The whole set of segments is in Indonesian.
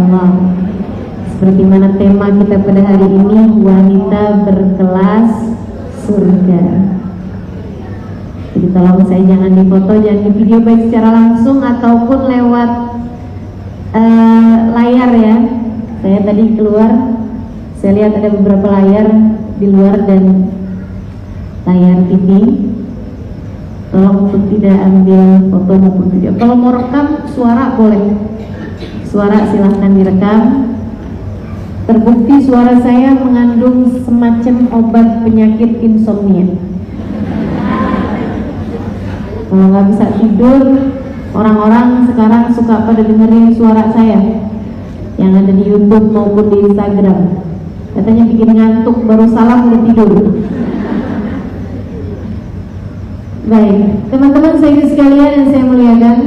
insyaallah. Seperti mana tema kita pada hari ini, wanita berkelas surga. Jadi tolong saya jangan difoto, jangan di video baik secara langsung ataupun lewat layar ya. Saya tadi keluar, saya lihat ada beberapa layar di luar dan layar TV. Tolong untuk tidak ambil foto maupun video. Kalau mau rekam suara boleh, suara silahkan direkam. Terbukti suara saya mengandung semacam obat penyakit insomnia. Kalau nggak bisa tidur, orang-orang sekarang suka pada dengerin suara saya yang ada di YouTube maupun di Instagram. Katanya bikin ngantuk, baru salam udah tidur. Baik, teman-teman saya sekalian yang saya muliakan,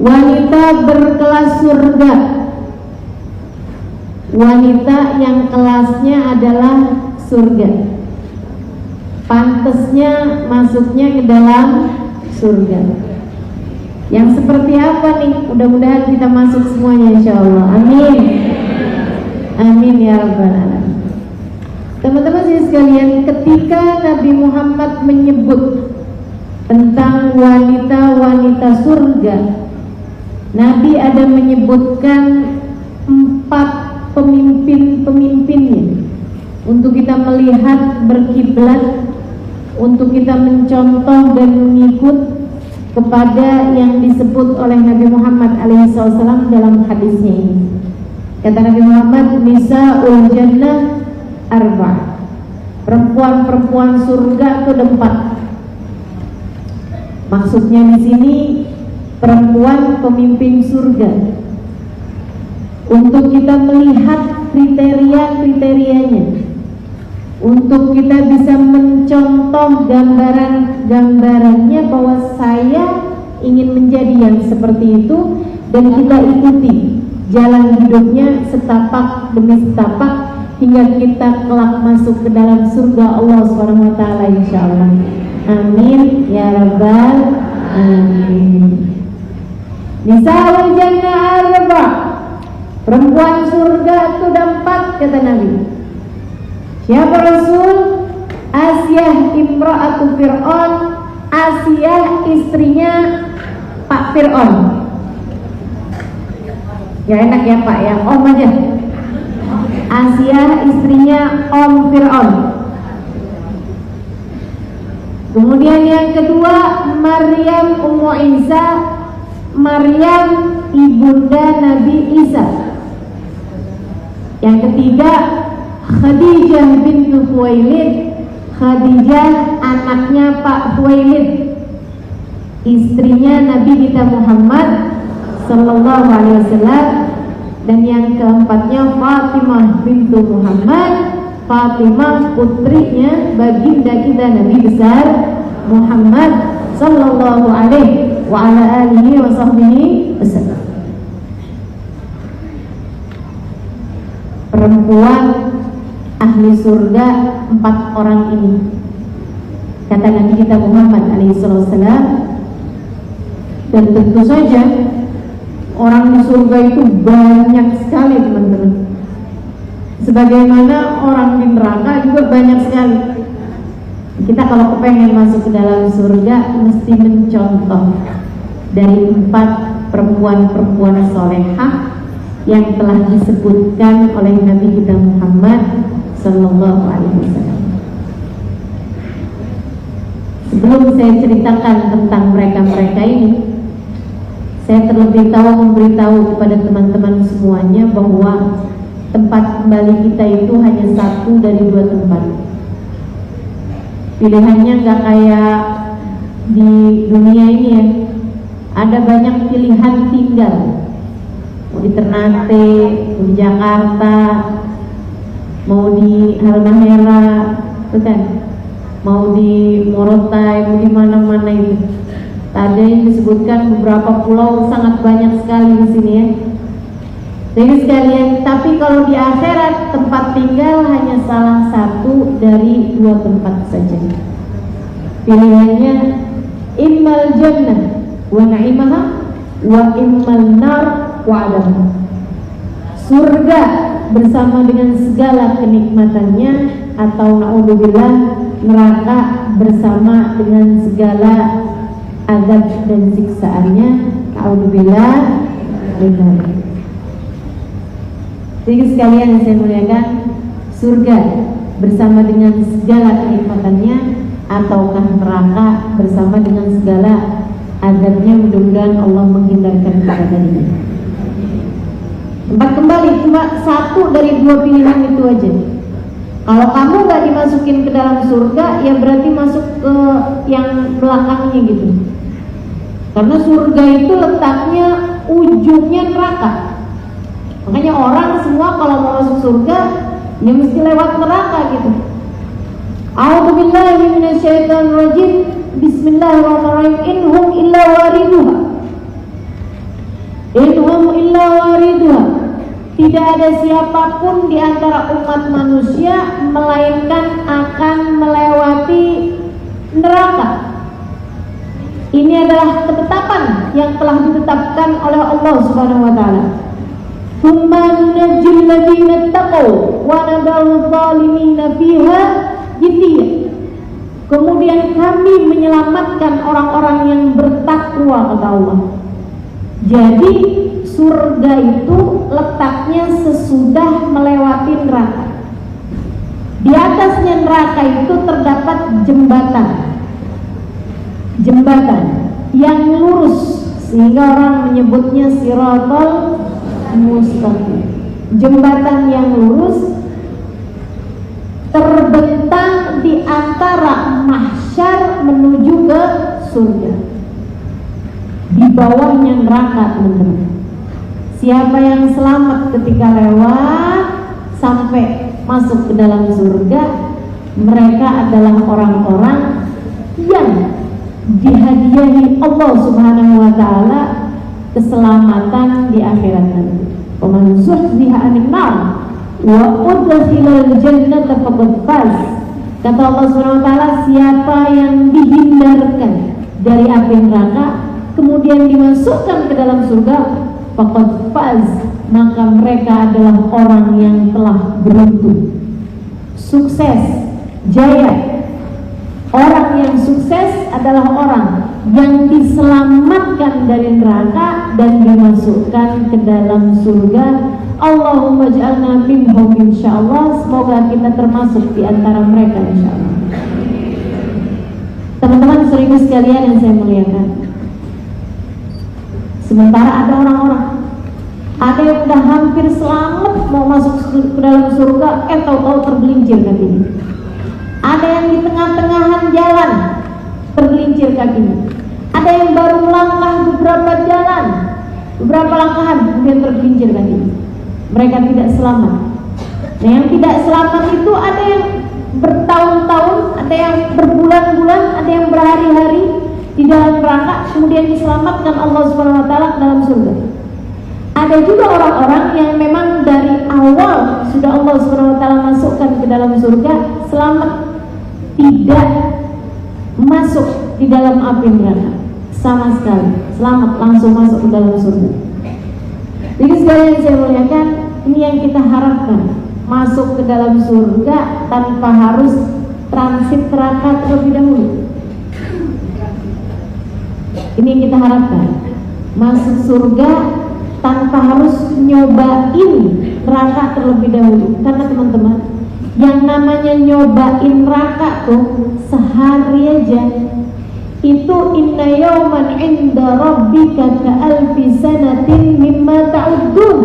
wanita berkelas surga, wanita yang kelasnya adalah surga, pantesnya masuknya ke dalam surga. Yang seperti apa nih? Mudah-mudahan kita masuk semuanya insyaallah. Amin. Amin ya rabbal alamin. Teman-teman sekalian, ketika Nabi Muhammad menyebut tentang wanita-wanita surga, Nabi ada menyebutkan 4 pemimpin-pemimpinnya untuk kita melihat, berkiblat, untuk kita mencontoh dan mengikut kepada yang disebut oleh Nabi Muhammad alaihissalam dalam hadisnya ini. Kata Nabi Muhammad, nisa'ul jannah arba', perempuan-perempuan surga itu ada 4. Maksudnya di sini perempuan pemimpin surga. Untuk kita melihat kriteria-kriterianya, untuk kita bisa mencontoh gambaran-gambarannya bahwa saya ingin menjadi yang seperti itu, dan kita ikuti jalan hidupnya setapak demi setapak hingga kita kelak masuk ke dalam surga Allah Subhanahu wa taala insyaallah. Amin ya rabbal alamin. Nisa'ul jannah arba', perempuan surga itu ada 4 kata Nabi. Siapa Rasul? Asiyah imra'atu Fir'aun, Asiyah istrinya Pak Fir'aun. Ya enak ya Pak ya, Om aja. Asiyah istrinya Om Fir'aun. Kemudian yang kedua Maryam Ummu Isa, Maryam ibunda Nabi Isa. Yang ketiga Khadijah bintu Khuwailid, Khadijah anaknya Pak Khuwailid, istrinya Nabi kita Muhammad sallallahu alaihi wasallam. Dan yang keempatnya Fatimah bintu Muhammad, Fatimah putrinya baginda kita Nabi besar Muhammad sallallahu alaihi wa ala alihi wa sahbihi wasallam. Perempuan ahli surga 4 orang ini, kata Nabi kita Muhammad alaihi wasallam. Dan tentu saja orang di surga itu banyak sekali teman-teman, sebagaimana orang di neraka juga banyak sekali. Kita kalau kepengen masuk ke dalam surga mesti mencontoh dari 4 perempuan-perempuan solehah yang telah disebutkan oleh Nabi kita Muhammad sallallahu alaihi wasallam. Sebelum saya ceritakan tentang mereka-mereka ini, saya terlebih memberitahu kepada teman-teman semuanya bahwa tempat kembali kita itu hanya 1 dari 2 tempat. Pilihannya nggak kayak di dunia ini ya. Ada banyak pilihan tinggal. Mau di Ternate, mau di Jakarta, mau di Halmahera, bukan? Mau di Morotai, mau di mana-mana itu. Ada yang disebutkan beberapa pulau, sangat banyak sekali di sini ya. Jadi sekalian, tapi kalau di akhirat tempat tinggal hanya salah 1 dari 2 tempat saja. Pilihannya immal jannah wa na'imaha wa immal nar wa 'adabaha. surga bersama dengan segala kenikmatannya, atau naudzubillah neraka bersama dengan segala azab dan siksaannya. Naudzubillah. Jadi sekalian yang saya muliakan, surga bersama dengan segala kenikmatannya, ataukah neraka bersama dengan segala azabnya? Mudah-mudahan Allah menghindarkan kita darinya. Tempat kembali cuma satu dari dua pilihan itu aja. Kalau kamu gak dimasukin ke dalam surga, ya berarti masuk ke yang belakangnya gitu. Karena surga itu letaknya ujungnya neraka. Makanya orang semua kalau mau masuk surga, ya mesti lewat neraka gitu. A'udzubillahi minasyaitonirrajim. Bismillahirrahmanirrahim. Inhum illa wariduha. Inhum illa wariduha. Tidak ada siapapun di antara umat manusia melainkan akan melewati neraka. Ini adalah ketetapan yang telah ditetapkan oleh Allah Subhanahu wa taala. Tsumma nunajjil ladzina taqaw wa nadharu adh-dhalimina fiha jithiya. Kemudian kami menyelamatkan orang-orang yang bertakwa, kata Allah. Jadi surga itu letaknya sesudah melewati neraka. Di atasnya neraka itu terdapat jembatan yang lurus, sehingga orang menyebutnya siratal mustaqim. Jembatan yang lurus terbentang di antara mahsyar menuju ke surga. Di bawahnya neraka, teman-teman. Siapa yang selamat ketika lewat sampai masuk ke dalam surga, mereka adalah orang-orang yang dihadiahi Allah Subhanahu wa taala keselamatan di akhirat nanti. Waman zuhziha 'anil nar wa udkhilal jannata faqad faz. Kata Allah Subhanahu wa taala, siapa yang dihindarkan dari api neraka kemudian dimasukkan ke dalam surga, faqad faz, maka mereka adalah orang yang telah beruntung, sukses, jaya. Orang yang sukses adalah orang yang diselamatkan dari neraka dan dimasukkan ke dalam surga. Allahumma ja'alna minhum insyaallah. Semoga kita termasuk di antara mereka insyaallah. Teman-teman seribu sekalian yang saya muliakan, sementara ada orang-orang, ada yang udah hampir selamat mau masuk ke dalam surga, tahu-tahu tergelincir kakinya. Ada yang di tengah-tengahan jalan tergelincir kakinya. Ada yang baru melangkah beberapa langkahan kemudian tergelincir kakinya. Mereka tidak selamat. Nah, yang tidak selamat itu ada yang bertahun-tahun, ada yang berbulan-bulan, ada yang berhari-hari di dalam neraka, kemudian diselamatkan Allah Subhanahu wa taala ke dalam surga. Ada juga orang-orang yang memang dari awal sudah Allah Subhanahu wa taala masukkan ke dalam surga, selamat, tidak masuk di dalam api neraka sama sekali, selamat langsung masuk ke dalam surga. Jadi sekalian yang saya muliakan, ini yang kita harapkan, masuk ke dalam surga tanpa harus transit neraka terlebih dahulu. Ini yang kita harapkan, masuk surga tanpa harus nyobain neraka terlebih dahulu. Karena teman-teman, yang namanya nyobain neraka tuh sehari aja itu inna yawman inda rabbika ka'alfi sanatin mimma ta'uddun.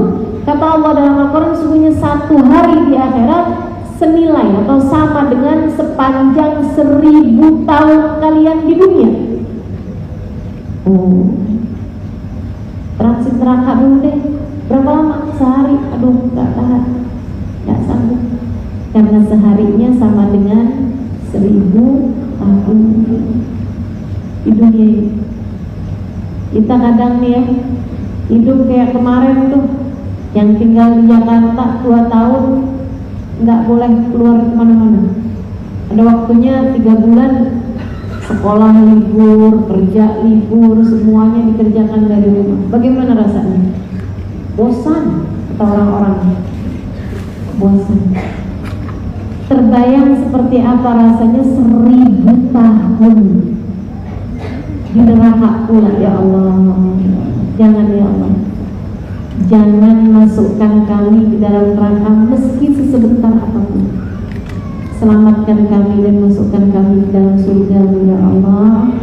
Kata Allah dalam Al-Quran, sesungguhnya satu hari di akhirat senilai atau sama dengan sepanjang 1000 tahun kalian di dunia. Transit neraka dulu deh. Berapa lama? Sehari. Aduh, gak tahan, gak sanggup. Karena seharinya sama dengan 1000 tahun di dunia ini. Kita kadang nih ya, hidup kayak kemarin tuh, yang tinggal di Jakarta 2 tahun nggak boleh keluar kemana-mana. Ada waktunya 3 bulan, sekolah libur, kerja libur, semuanya dikerjakan dari rumah. Bagaimana rasanya? Bosan. kata orang-orang, bosan. Terbayang seperti apa rasanya 1000 tahun di neraka pula. Ya Allah, jangan ya Allah, jangan masukkan kami di dalam neraka meski sebentar apapun. Selamatkan kami dan masukkan kami di dalam surga ya Allah.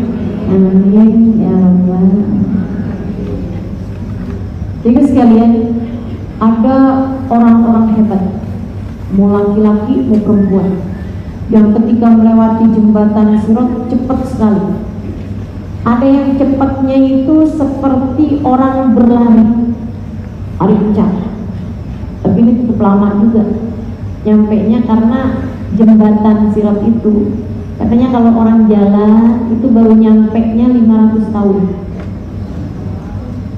Amin ya Allah. Jadi sekalian, ada orang-orang hebat, mau laki-laki mau perempuan, yang ketika melewati jembatan Sirat cepat sekali. Ada yang cepatnya itu seperti orang berlari, lari kencang. Tapi ini cukup lama juga nyampainya, karena jembatan Sirat itu katanya kalau orang jalan itu baru nyampainya 500 tahun.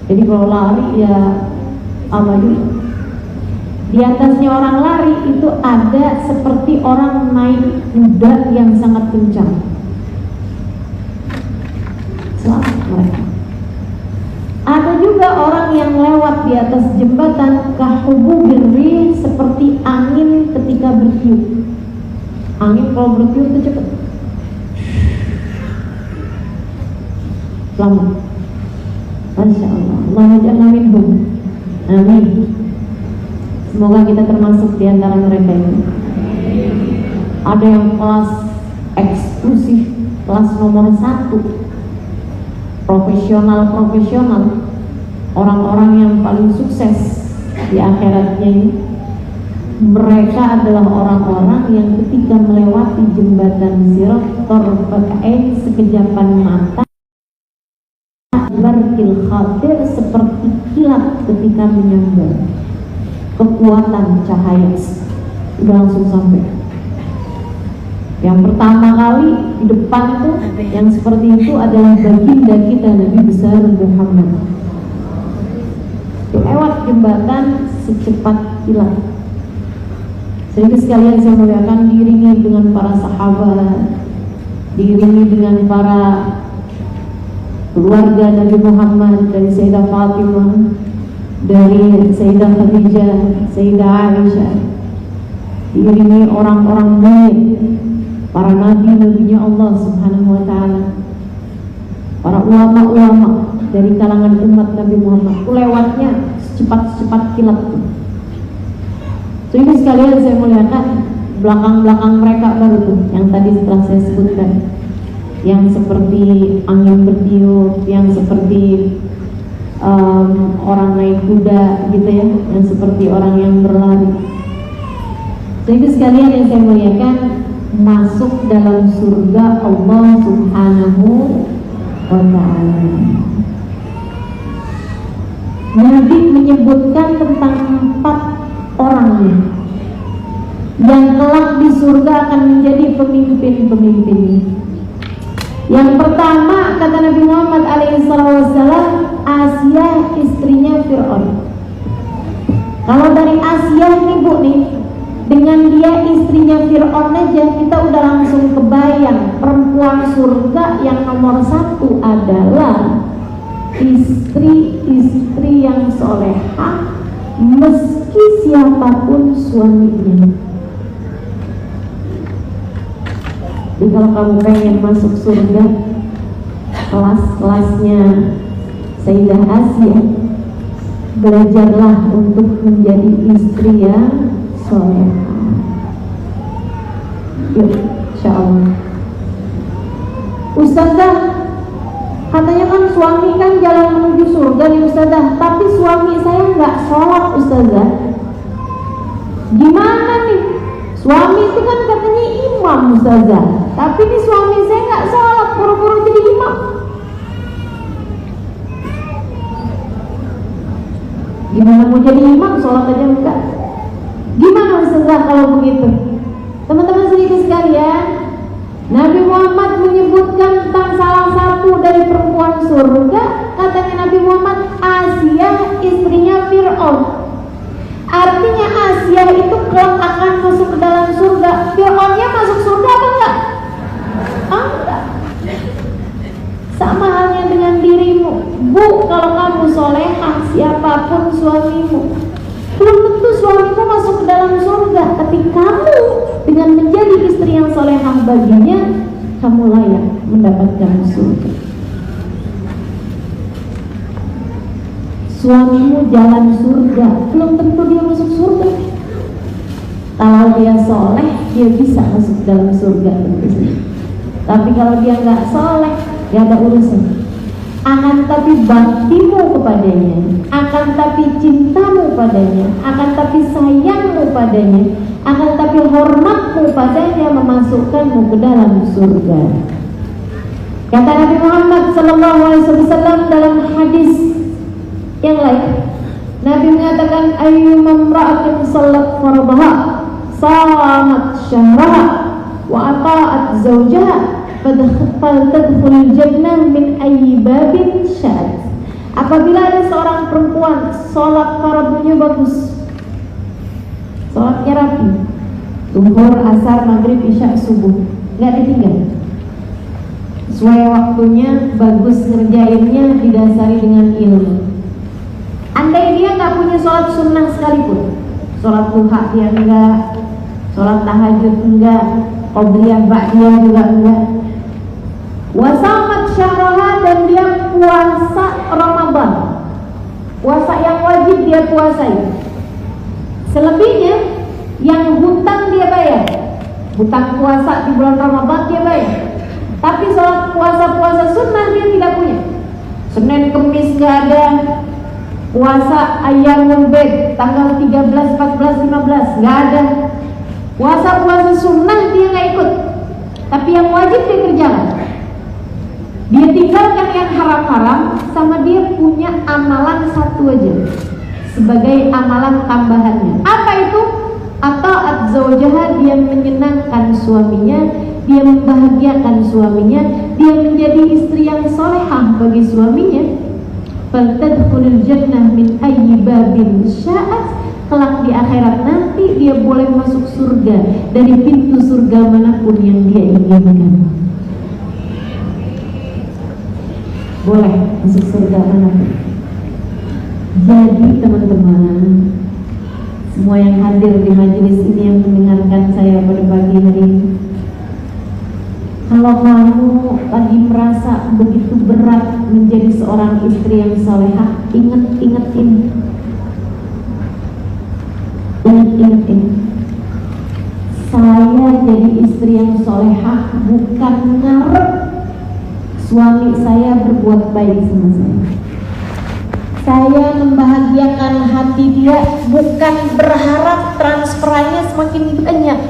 Jadi kalau lari ya apa juga. Di atasnya orang lari itu ada seperti orang naik kuda yang sangat kencang. Selamat mereka. Ada juga orang yang lewat di atas jembatan kahububir rih, seperti angin ketika bertiup. Angin kalau bertiup itu cepat. Selamat. Masya Allah. Allahumma ja'alna minhum. Amin. Semoga kita termasuk di antara mereka ini. Ada yang kelas eksklusif, kelas nomor 1, profesional, orang-orang yang paling sukses di akhiratnya ini. Mereka adalah orang-orang yang ketika melewati jembatan Sirat terpakai sekejapan mata, barkil khatir, seperti kilat ketika menyambar. Kekuatan cahaya udah langsung sampai. Yang pertama kali di depan tuh yang seperti itu adalah baginda kita Nabi besar Muhammad. Lewat jembatan secepat kilat. Sehingga sekalian saya muliakan, diiringi dengan para sahabat, diiringi dengan para keluarga Nabi Muhammad, dari Sayyidah Fatimah, dari Sayyidah Khadijah, Sayyidah Aisyah, diiringi orang-orang mulia, para nabi-nabinya Allah Subhanahu wa ta'ala, para ulama-ulama dari kalangan umat Nabi Muhammad. Lewatnya secepat-cepat kilat. Sehingga sekalian saya muliakan, belakang-belakang mereka baru tuh yang tadi setelah saya sebutkan, yang seperti angin bertiup, yang seperti orang naik kuda gitu ya, yang seperti orang yang berlari. Sehingga sekalian yang saya muliakan, masuk dalam surga Allah Subhanahu wa ta'ala. Nabi menyebutkan tentang 4 orang yang kelak di surga akan menjadi pemimpin-pemimpin. Yang pertama kata Nabi Muhammad alaihissalam, Asia istrinya Fir'aun. Kalau dari Asia nih Bu nih, dengan dia istrinya Fir'aun aja kita udah langsung kebayang perempuan surga yang nomor 1 adalah istri-istri yang solehah, meski siapapun suaminya. Jadi kalau kamu pengen masuk surga, kelas-kelasnya Sayyidah Asia, belajarlah untuk menjadi istri yang solehah. Yuk, insyaallah. Ustazah, katanya kan suami kan jalan menuju surga nih Ustazah, tapi suami saya nggak sholat Ustazah. Gimana nih? Suami itu kan katanya imam Ustazah, tapi nih suami saya nggak sholat, buru-buru jadi imam. Gimana mau jadi imam, sholat aja enggak? Gimana Ustazah kalau begitu? Teman-teman sedikit sekalian, Nabi Muhammad menyebutkan tentang salah satu dari perempuan surga. Katanya Nabi Muhammad, Asia istrinya Fir'aun. Artinya Asia itu kelak akan masuk ke dalam surga. Fir'aunnya masuk surga apa enggak? Enggak. Sama halnya dengan dirimu, Bu, kalau kamu solehah, siapapun suamimu, pun Tapi kamu dengan menjadi istri yang solehah baginya, kamu layak mendapatkan surga. Suamimu jalan surga, belum tentu dia masuk surga. Kalau dia soleh, dia bisa masuk dalam surga tentu. Tapi kalau dia nggak soleh, gak ada urusan. Akan tapi baktimu kepadanya, akan tapi cintamu padanya, akan tapi sayangmu padanya, akan tapi hormatmu padanya memasukkanmu ke dalam surga. Kata Nabi Muhammad SAW dalam hadis yang lain, Nabi mengatakan, ayyumam ra'atin salat fardhaha, salat syahraha, wa ata'at zawjaha, faltadkhulul jannah min ayyi babin sya'at. Apabila ada seorang perempuan sholat fardunya bagus, sholatnya rapi, zuhur, asar, maghrib, isya, subuh, nggak ditinggal, sesuai waktunya, bagus ngerjainnya, didasari dengan ilmu. Andai dia nggak punya sholat sunnah sekalipun, sholat duha dia enggak, sholat tahajud enggak, qobliyah ba'diyah juga enggak, wasamat syahraha, dan dia puasa Ramadan, puasa yang wajib dia puasai. Selebihnya yang hutang dia bayar, hutang puasa di bulan Ramadan dia bayar. Tapi sholat puasa sunnah dia tidak punya. Senin Kemis nggak ada, puasa Ayyamul Bid tanggal 13, 14, 15 nggak ada. Puasa sunnah dia nggak ikut. Tapi yang wajib dia kerjakan. Dia tinggalkan yang haram-haram, sama dia punya amalan satu aja sebagai amalan tambahannya. Apa itu? Ata'at zawjaha, dia menyenangkan suaminya, dia membahagiakan suaminya, dia menjadi istri yang solehah bagi suaminya. Faltadkhulul jannah min ayyi babin sya'at, kelak di akhirat nanti dia boleh masuk surga dari pintu surga manapun yang dia inginkan. Boleh masuk surga manapun. Jadi teman-teman, semua yang hadir di majelis ini, yang mendengarkan saya pada pagi hari ini, kalau kamu lagi merasa begitu berat menjadi seorang istri yang salehah, ingat ini. Ingat ini. Saya jadi istri yang salehah bukan ngarep suami saya berbuat baik sama saya. Saya membahagiakan hati dia bukan berharap transferannya semakin banyak.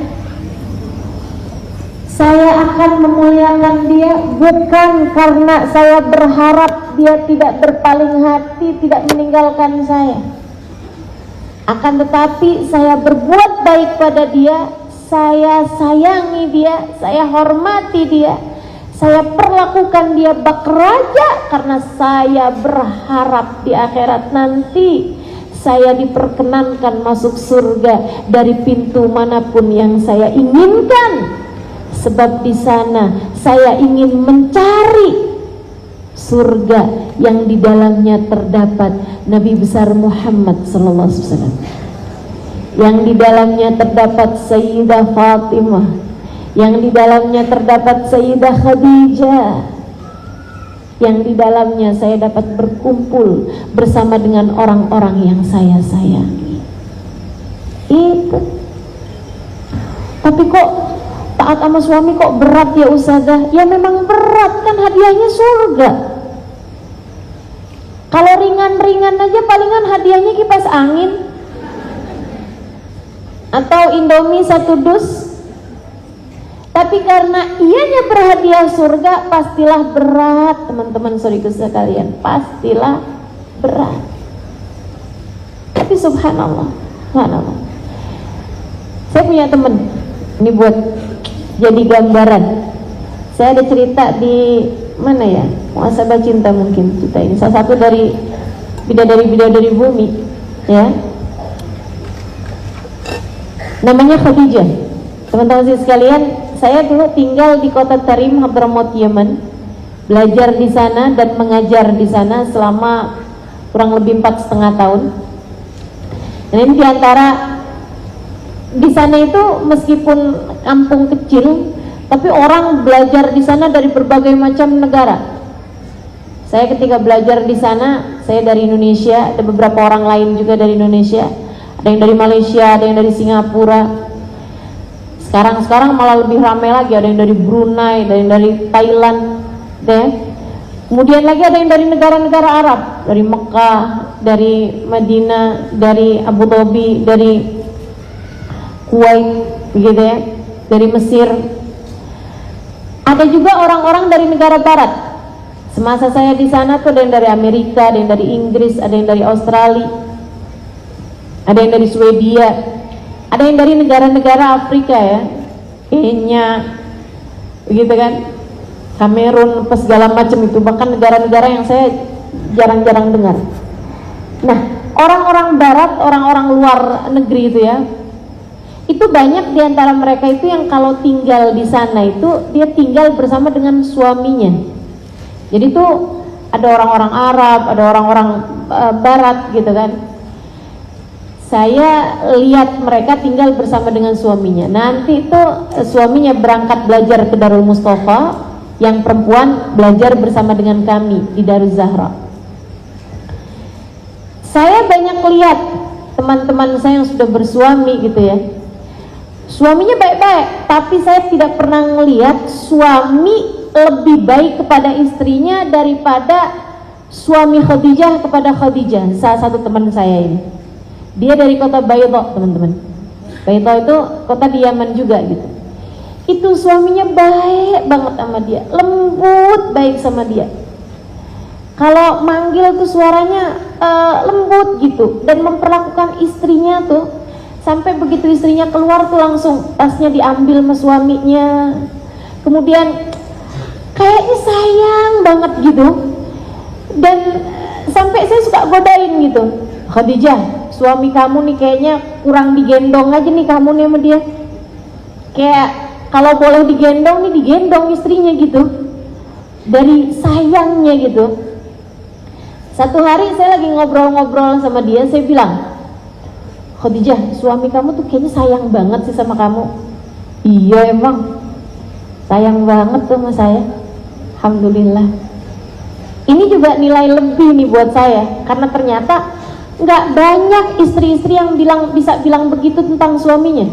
Saya akan memuliakan dia bukan karena saya berharap dia tidak berpaling hati, tidak meninggalkan saya. Akan tetapi saya berbuat baik pada dia, saya sayangi dia, saya hormati dia, saya perlakukan dia bak raja, karena saya berharap di akhirat nanti saya diperkenankan masuk surga dari pintu manapun yang saya inginkan. Sebab di sana saya ingin mencari surga yang di dalamnya terdapat Nabi besar Muhammad sallallahu alaihi wasallam, yang di dalamnya terdapat Sayyidah Fatimah, yang di dalamnya terdapat Sayyidah Khadijah, yang di dalamnya saya dapat berkumpul bersama dengan orang-orang yang saya sayangi. Itu. Tapi kok taat sama suami kok berat ya Ustazah? Ya memang berat, kan hadiahnya surga. Kalau ringan-ringan aja palingan hadiahnya kipas angin atau Indomie 1 dus. Tapi karena ianya berhadiah surga, pastilah berat teman-teman saudaraku sekalian, pastilah berat. Tapi subhanallah, subhanallah. Saya punya teman, ini buat jadi gambaran. Saya ada cerita di mana ya, Muhasabah Cinta mungkin cerita ini, salah satu dari bidadari bumi ya, namanya Khadijah. Teman-teman sekalian, saya dulu tinggal di kota Tarim, Hadramaut, Yaman, belajar di sana dan mengajar di sana selama kurang lebih 4,5 tahun. Dan ini diantara Di sana itu meskipun kampung kecil, tapi orang belajar di sana dari berbagai macam negara. Saya ketika belajar di sana, saya dari Indonesia, ada beberapa orang lain juga dari Indonesia, ada yang dari Malaysia, ada yang dari Singapura. Sekarang malah lebih ramai lagi, ada yang dari Brunei, ada yang dari Thailand, deh. Kemudian lagi ada yang dari negara-negara Arab, dari Mekah, dari Madinah, dari Abu Dhabi, dari Kuwait, begitu ya, dari Mesir. Ada juga orang-orang dari negara Barat. Semasa saya di sana tuh ada yang dari Amerika, ada yang dari Inggris, ada yang dari Australia, ada yang dari Swedia, ada yang dari negara-negara Afrika ya, Kenya, begitu kan, Kamerun, segala macam itu, bahkan negara-negara yang saya jarang-jarang dengar. Nah, orang-orang Barat, orang-orang luar negeri itu ya, itu banyak diantara mereka itu yang kalau tinggal di sana itu dia tinggal bersama dengan suaminya. Jadi tuh ada orang-orang Arab, ada orang-orang Barat gitu kan. Saya lihat mereka tinggal bersama dengan suaminya. Nanti itu suaminya berangkat belajar ke Darul Mustafa, yang perempuan belajar bersama dengan kami di Darul Zahra. Saya banyak lihat teman-teman saya yang sudah bersuami gitu ya, suaminya baik-baik, tapi saya tidak pernah melihat suami lebih baik kepada istrinya daripada suami Khadijah kepada Khadijah. Salah satu teman saya ini, dia dari kota Baydha, teman-teman. Baydha itu kota di Yaman juga gitu. Itu suaminya baik banget sama dia, lembut baik sama dia. Kalau manggil tuh suaranya lembut gitu, dan memperlakukan istrinya tuh sampai begitu istrinya keluar tuh langsung tasnya diambil sama suaminya. Kemudian kayaknya sayang banget gitu. Dan sampai saya suka godain gitu, Khadijah, suami kamu nih kayaknya kurang digendong aja nih kamu nih sama dia. Kayak kalau boleh digendong nih digendong istrinya gitu, dari sayangnya gitu. Satu hari saya lagi ngobrol-ngobrol sama dia, saya bilang, Khadijah, suami kamu tuh kayaknya sayang banget sih sama kamu. Iya emang, sayang banget tuh sama saya. Alhamdulillah. Ini juga nilai lebih nih buat saya, karena ternyata nggak banyak istri-istri yang bisa bilang begitu tentang suaminya.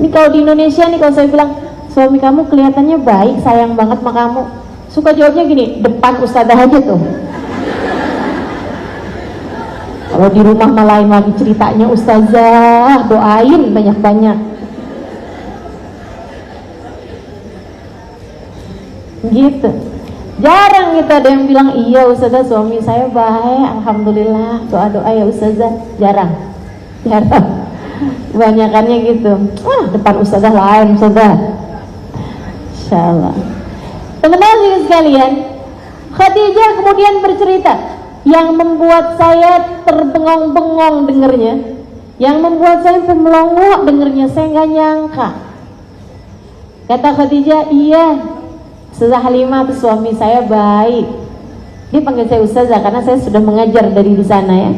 Ini kalau di Indonesia nih, kalau saya bilang suami kamu kelihatannya baik, sayang banget sama kamu, suka jawabnya gini, depan ustadzah aja tuh. Kalau di rumah malah lagi ceritanya, ustazah doain banyak-banyak gitu. Jarang gitu ada yang bilang, iya ustazah suami saya baik, alhamdulillah, doa-doa ya ustazah. Jarang. Kebanyakannya gitu, depan ustazah lain ustazah. Insyaallah. Teman-teman sekalian, Khadijah kemudian bercerita, yang membuat saya terbengong-bengong dengernya, yang membuat saya melongo dengernya, saya nggak nyangka. Kata Khadijah, iya, Ustazah Halimah tuh suami saya baik. Dia panggil saya Ustazah karena saya sudah mengajar dari di sana ya.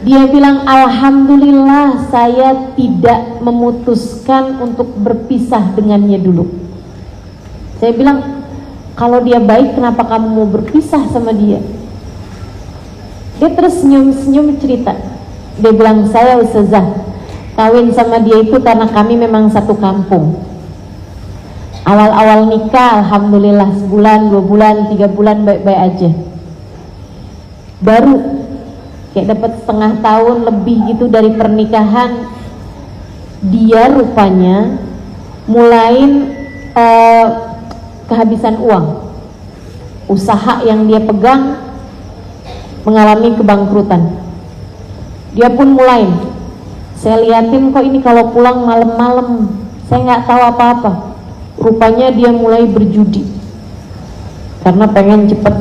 Dia bilang, alhamdulillah saya tidak memutuskan untuk berpisah dengannya dulu. Saya bilang, kalau dia baik kenapa kamu mau berpisah sama dia? Dia terus senyum-senyum cerita. Dia bilang, saya Ustazah kawin sama dia itu karena kami memang satu kampung. Awal-awal nikah alhamdulillah sebulan, 2 bulan, 3 bulan baik-baik aja. Baru kayak dapat setengah tahun lebih gitu dari pernikahan, dia rupanya mulai kehabisan uang. Usaha yang dia pegang mengalami kebangkrutan. Dia pun mulai, saya liatin kok ini kalau pulang malam-malam, saya nggak tahu apa-apa. Rupanya dia mulai berjudi karena pengen cepet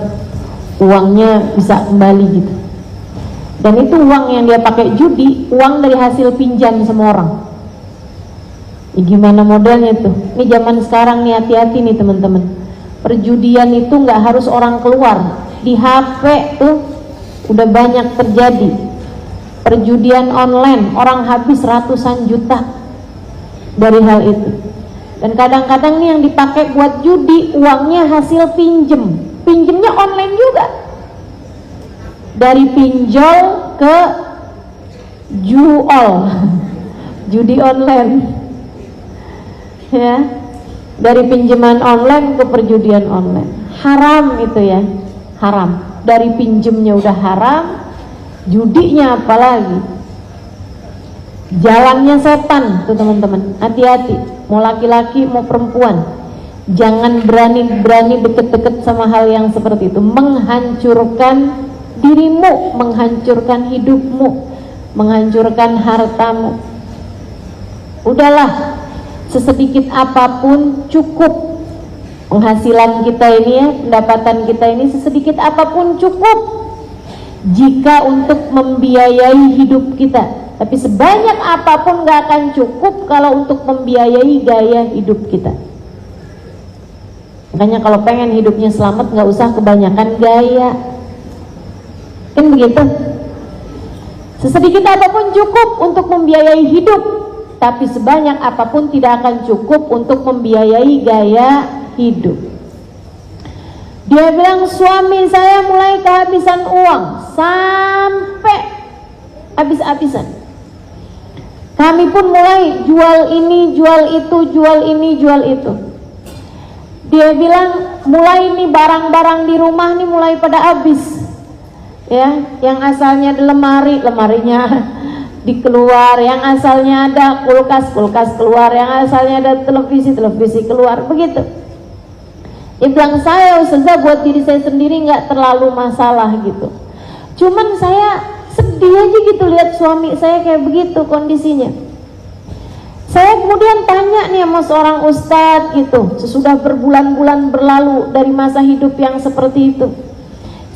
uangnya bisa kembali gitu. Dan itu uang yang dia pakai judi, uang dari hasil pinjam sama orang. Ya, gimana modelnya tuh? Ini zaman sekarang nih, hati-hati nih teman-teman. Perjudian itu nggak harus orang keluar, di HP tuh udah banyak terjadi. perjudian online, orang habis ratusan juta dari hal itu. Dan kadang-kadang nih yang dipakai buat judi uangnya hasil pinjemnya online juga, dari pinjol ke jual judi online ya, dari pinjaman online ke perjudian online. Haram itu ya, haram. Dari pinjemnya udah haram, judinya apalagi. Jalannya setan tuh teman-teman, hati-hati. Mau laki-laki mau perempuan, jangan berani-berani deket-deket sama hal yang seperti itu. Menghancurkan dirimu, menghancurkan hidupmu, menghancurkan hartamu. Udahlah, sesedikit apapun cukup. Penghasilan kita ini ya, pendapatan kita ini sesedikit apapun cukup jika untuk membiayai hidup kita. Tapi sebanyak apapun gak akan cukup kalau untuk membiayai gaya hidup kita. Makanya kalau pengen hidupnya selamat gak usah kebanyakan gaya, kan begitu. Sesedikit apapun cukup untuk membiayai hidup, tapi sebanyak apapun tidak akan cukup untuk membiayai gaya hidup. Dia bilang, suami saya mulai kehabisan uang sampai habis-habisan. Kami pun mulai jual ini, jual itu, jual ini, jual itu. Dia bilang, mulai nih barang-barang di rumah nih mulai pada habis. Ya, yang asalnya ada lemarinya dikeluar, yang asalnya ada kulkas keluar, yang asalnya ada televisi keluar, begitu. Dia bilang, saya Ustazah buat diri saya sendiri nggak terlalu masalah gitu. Cuman saya sedih aja gitu lihat suami saya kayak begitu kondisinya. Saya kemudian tanya nih sama seorang ustadz gitu, sesudah berbulan-bulan berlalu dari masa hidup yang seperti itu.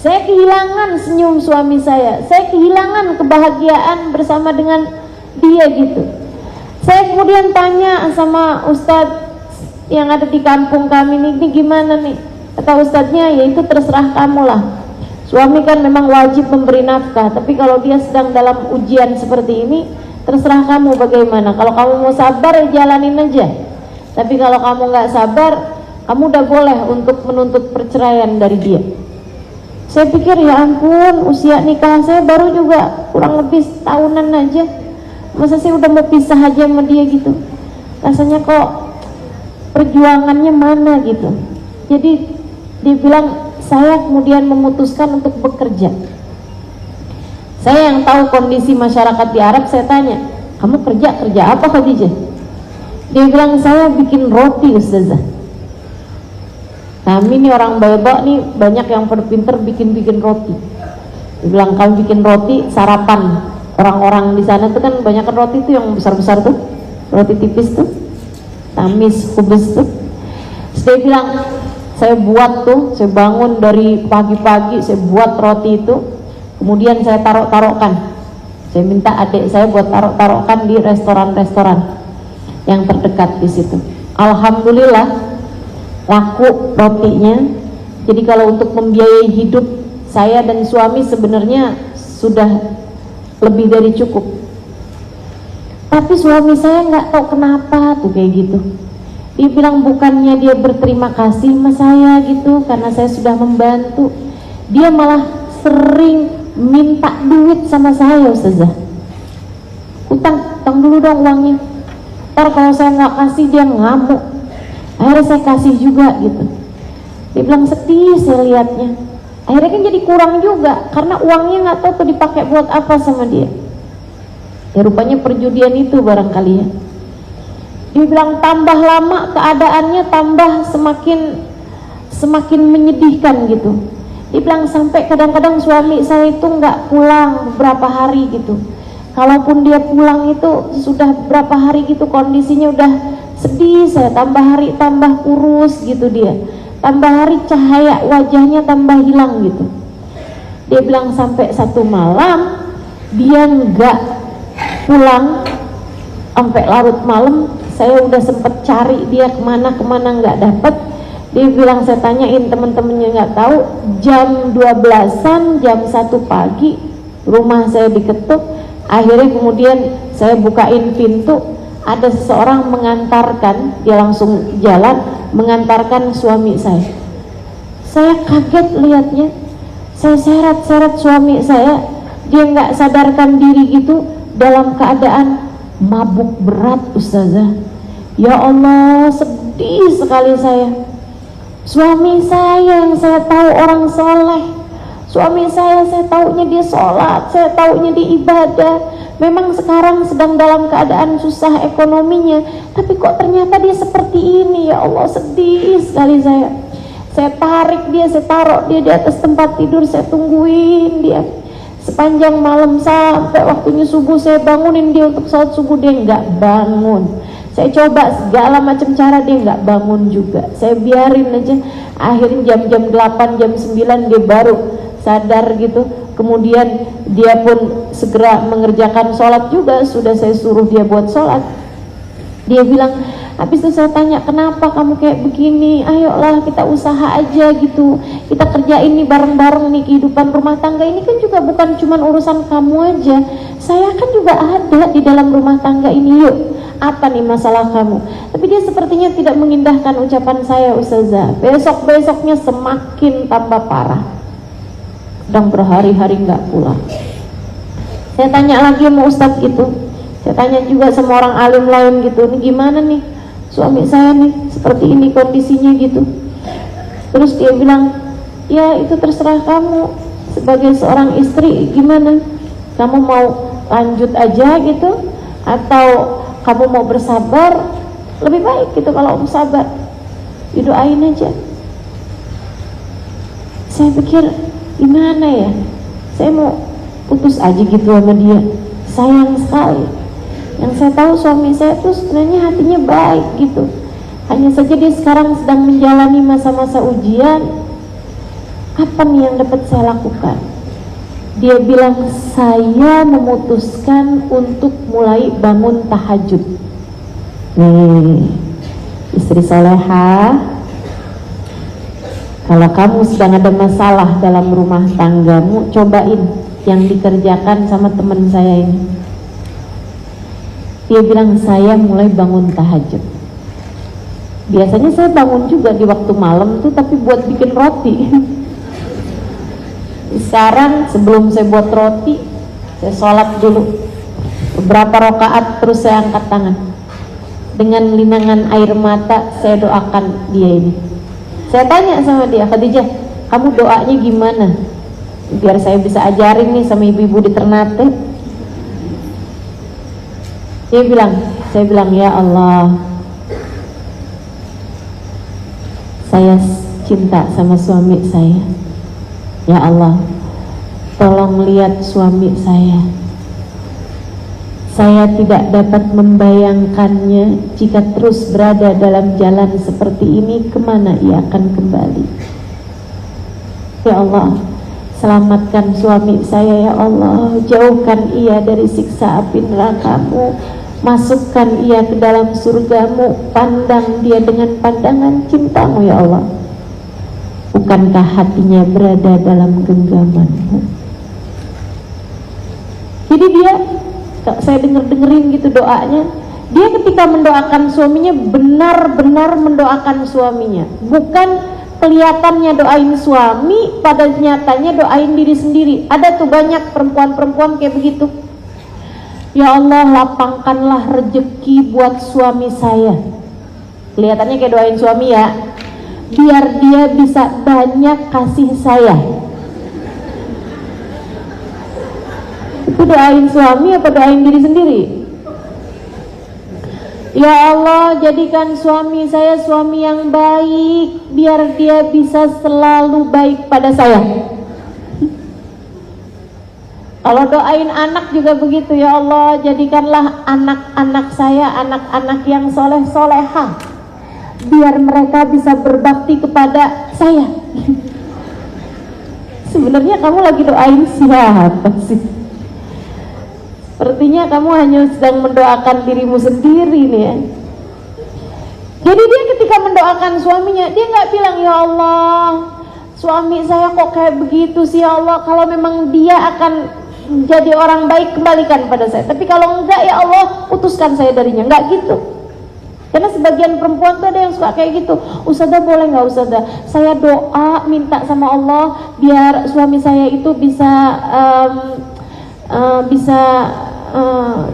Saya kehilangan senyum suami saya kehilangan kebahagiaan bersama dengan dia gitu. Saya kemudian tanya sama ustadz yang ada di kampung kami nih, ini gimana nih? Kata ustadznya, ya itu terserah kamu lah. Suami kan memang wajib memberi nafkah, tapi kalau dia sedang dalam ujian seperti ini, terserah kamu bagaimana. Kalau kamu mau sabar ya jalanin aja. Tapi kalau kamu nggak sabar, kamu udah boleh untuk menuntut perceraian dari dia. Saya pikir ya ampun, usia nikah saya baru juga kurang lebih tahunan aja. Masa saya udah mau pisah aja sama dia gitu. Rasanya kok perjuangannya mana gitu. Jadi dia bilang, saya kemudian memutuskan untuk bekerja. Saya yang tahu kondisi masyarakat di Arab, saya tanya, kamu kerja apa Khadijah? Dia bilang, saya bikin roti Ustazah. Kami nih orang Baybak nih banyak yang pinter bikin roti. Dia bilang, kamu bikin roti sarapan. Orang-orang di sana tuh kan banyak roti tuh yang besar-besar tuh, roti tipis tuh, tamis, kubis tuh. Terus dia bilang, saya buat tuh, saya bangun dari pagi-pagi, saya buat roti itu, kemudian saya taruh-taruhkan. Saya minta adik saya buat taruh-taruhkan di restoran-restoran yang terdekat di situ. Alhamdulillah laku rotinya. Jadi kalau untuk membiayai hidup saya dan suami sebenarnya sudah lebih dari cukup. Tapi suami saya nggak tahu kenapa tuh kayak gitu. Dia bilang bukannya dia berterima kasih sama saya gitu karena saya sudah membantu, dia malah sering minta duit sama saya Ustazah. Utang dulu dong uangnya, ntar kalau saya nggak kasih dia ngamuk. Akhirnya saya kasih juga gitu. Dia bilang sedih saya lihatnya. Akhirnya kan jadi kurang juga karena uangnya nggak tahu tuh dipakai buat apa sama dia. Ya rupanya perjudian itu barangkali ya. Dia bilang tambah lama keadaannya tambah semakin menyedihkan gitu. Dia bilang sampai kadang-kadang suami saya itu nggak pulang beberapa hari gitu. Kalaupun dia pulang itu sudah beberapa hari gitu kondisinya udah sedih. Saya tambah hari tambah kurus gitu dia. Tambah hari cahaya wajahnya tambah hilang gitu. Dia bilang sampai satu malam dia nggak pulang sampai larut malam. Saya udah sempet cari dia kemana nggak dapet. Dia bilang saya tanyain temen-temennya nggak tahu. Jam 12-an, jam 1 pagi rumah saya diketuk. Akhirnya kemudian saya bukain pintu, ada seseorang mengantarkan, dia langsung jalan mengantarkan suami saya. Saya kaget lihatnya, saya seret-seret suami saya, dia nggak sadarkan diri gitu, dalam keadaan mabuk berat ustazah. Ya Allah, sedih sekali saya. Suami saya yang saya tahu orang soleh, suami saya tahunya dia sholat, saya tahunya dia ibadah. Memang sekarang sedang dalam keadaan susah ekonominya, tapi kok ternyata dia seperti ini. Ya Allah, sedih sekali saya. Saya tarik dia, saya taruh dia di atas tempat tidur, saya tungguin dia sepanjang malam sampai waktunya subuh. Saya bangunin dia untuk sholat subuh, dia nggak bangun. Saya coba segala macam cara, dia nggak bangun juga. Saya biarin aja. Akhirnya jam-jam 8, jam 9 dia baru sadar gitu. Kemudian dia pun segera mengerjakan sholat juga. Sudah saya suruh dia buat sholat. Dia bilang, habis itu saya tanya, kenapa kamu kayak begini? Ayolah kita usaha aja gitu, kita kerjain nih bareng-bareng nih. Kehidupan rumah tangga ini kan juga bukan cuma urusan kamu aja, saya kan juga ada di dalam rumah tangga ini. Yuk, apa nih masalah kamu? Tapi dia sepertinya tidak mengindahkan ucapan saya, ustazah. Besok-besoknya semakin tambah parah, sedang berhari-hari nggak pulang. Saya tanya lagi sama ustadz gitu, saya tanya juga sama orang alim lain gitu, ini gimana nih suami saya nih, seperti ini kondisinya gitu. Terus dia bilang, ya itu terserah kamu sebagai seorang istri, gimana kamu mau lanjut aja gitu, atau kamu mau bersabar? Lebih baik gitu kalau kamu sabar, didoain aja. Saya pikir, gimana ya, saya mau putus aja gitu sama dia, sayang sekali. Yang saya tahu suami saya tuh sebenarnya hatinya baik gitu, hanya saja dia sekarang sedang menjalani masa-masa ujian. Apa nih yang dapat saya lakukan? Dia bilang, saya memutuskan untuk mulai bangun tahajud. Nih, istri soleha, kalau kamu sedang ada masalah dalam rumah tanggamu, cobain yang dikerjakan sama teman saya ini. Dia bilang, saya mulai bangun tahajud. Biasanya saya bangun juga di waktu malam tuh, tapi buat bikin roti. Sekarang sebelum saya buat roti, saya sholat dulu beberapa rakaat, terus saya angkat tangan. Dengan linangan air mata saya doakan dia ini. Saya tanya sama dia, Khadijah, kamu doanya gimana? Biar saya bisa ajarin nih sama ibu-ibu di Ternate. Saya bilang, ya Allah, saya cinta sama suami saya. Ya Allah, tolong lihat suami saya. Saya tidak dapat membayangkannya jika terus berada dalam jalan seperti ini, kemana ia akan kembali. Ya Allah, selamatkan suami saya ya Allah, jauhkan ia dari siksa api neraka-Mu, masukkan ia ke dalam surga-Mu, pandang dia dengan pandangan cinta-Mu ya Allah. Bukankah hatinya berada dalam genggaman-Mu? Jadi dia, saya dengerin gitu doanya, dia ketika mendoakan suaminya benar-benar mendoakan suaminya, bukan kelihatannya doain suami, pada nyatanya doain diri sendiri. Ada tuh banyak perempuan-perempuan kayak begitu. Ya Allah, lapangkanlah rezeki buat suami saya. Kelihatannya kayak doain suami ya, biar dia bisa banyak kasih saya. Itu doain suami apa doain diri sendiri? Ya Allah, jadikan suami saya suami yang baik, biar dia bisa selalu baik pada saya. Kalau doain anak juga begitu, ya Allah, jadikanlah anak-anak saya anak-anak yang soleh-soleha, biar mereka bisa berbakti kepada saya. Sebenarnya kamu lagi doain siapa sih? Sepertinya kamu hanya sedang mendoakan dirimu sendiri nih ya. Jadi dia ketika mendoakan suaminya, dia nggak bilang, ya Allah, suami saya kok kayak begitu sih ya Allah, kalau memang dia akan jadi orang baik kembalikan pada saya, tapi kalau enggak ya Allah putuskan saya darinya. Enggak gitu. Karena sebagian perempuan tuh ada yang suka kayak gitu. Ustazah boleh nggak ustazah, saya doa minta sama Allah biar suami saya itu bisa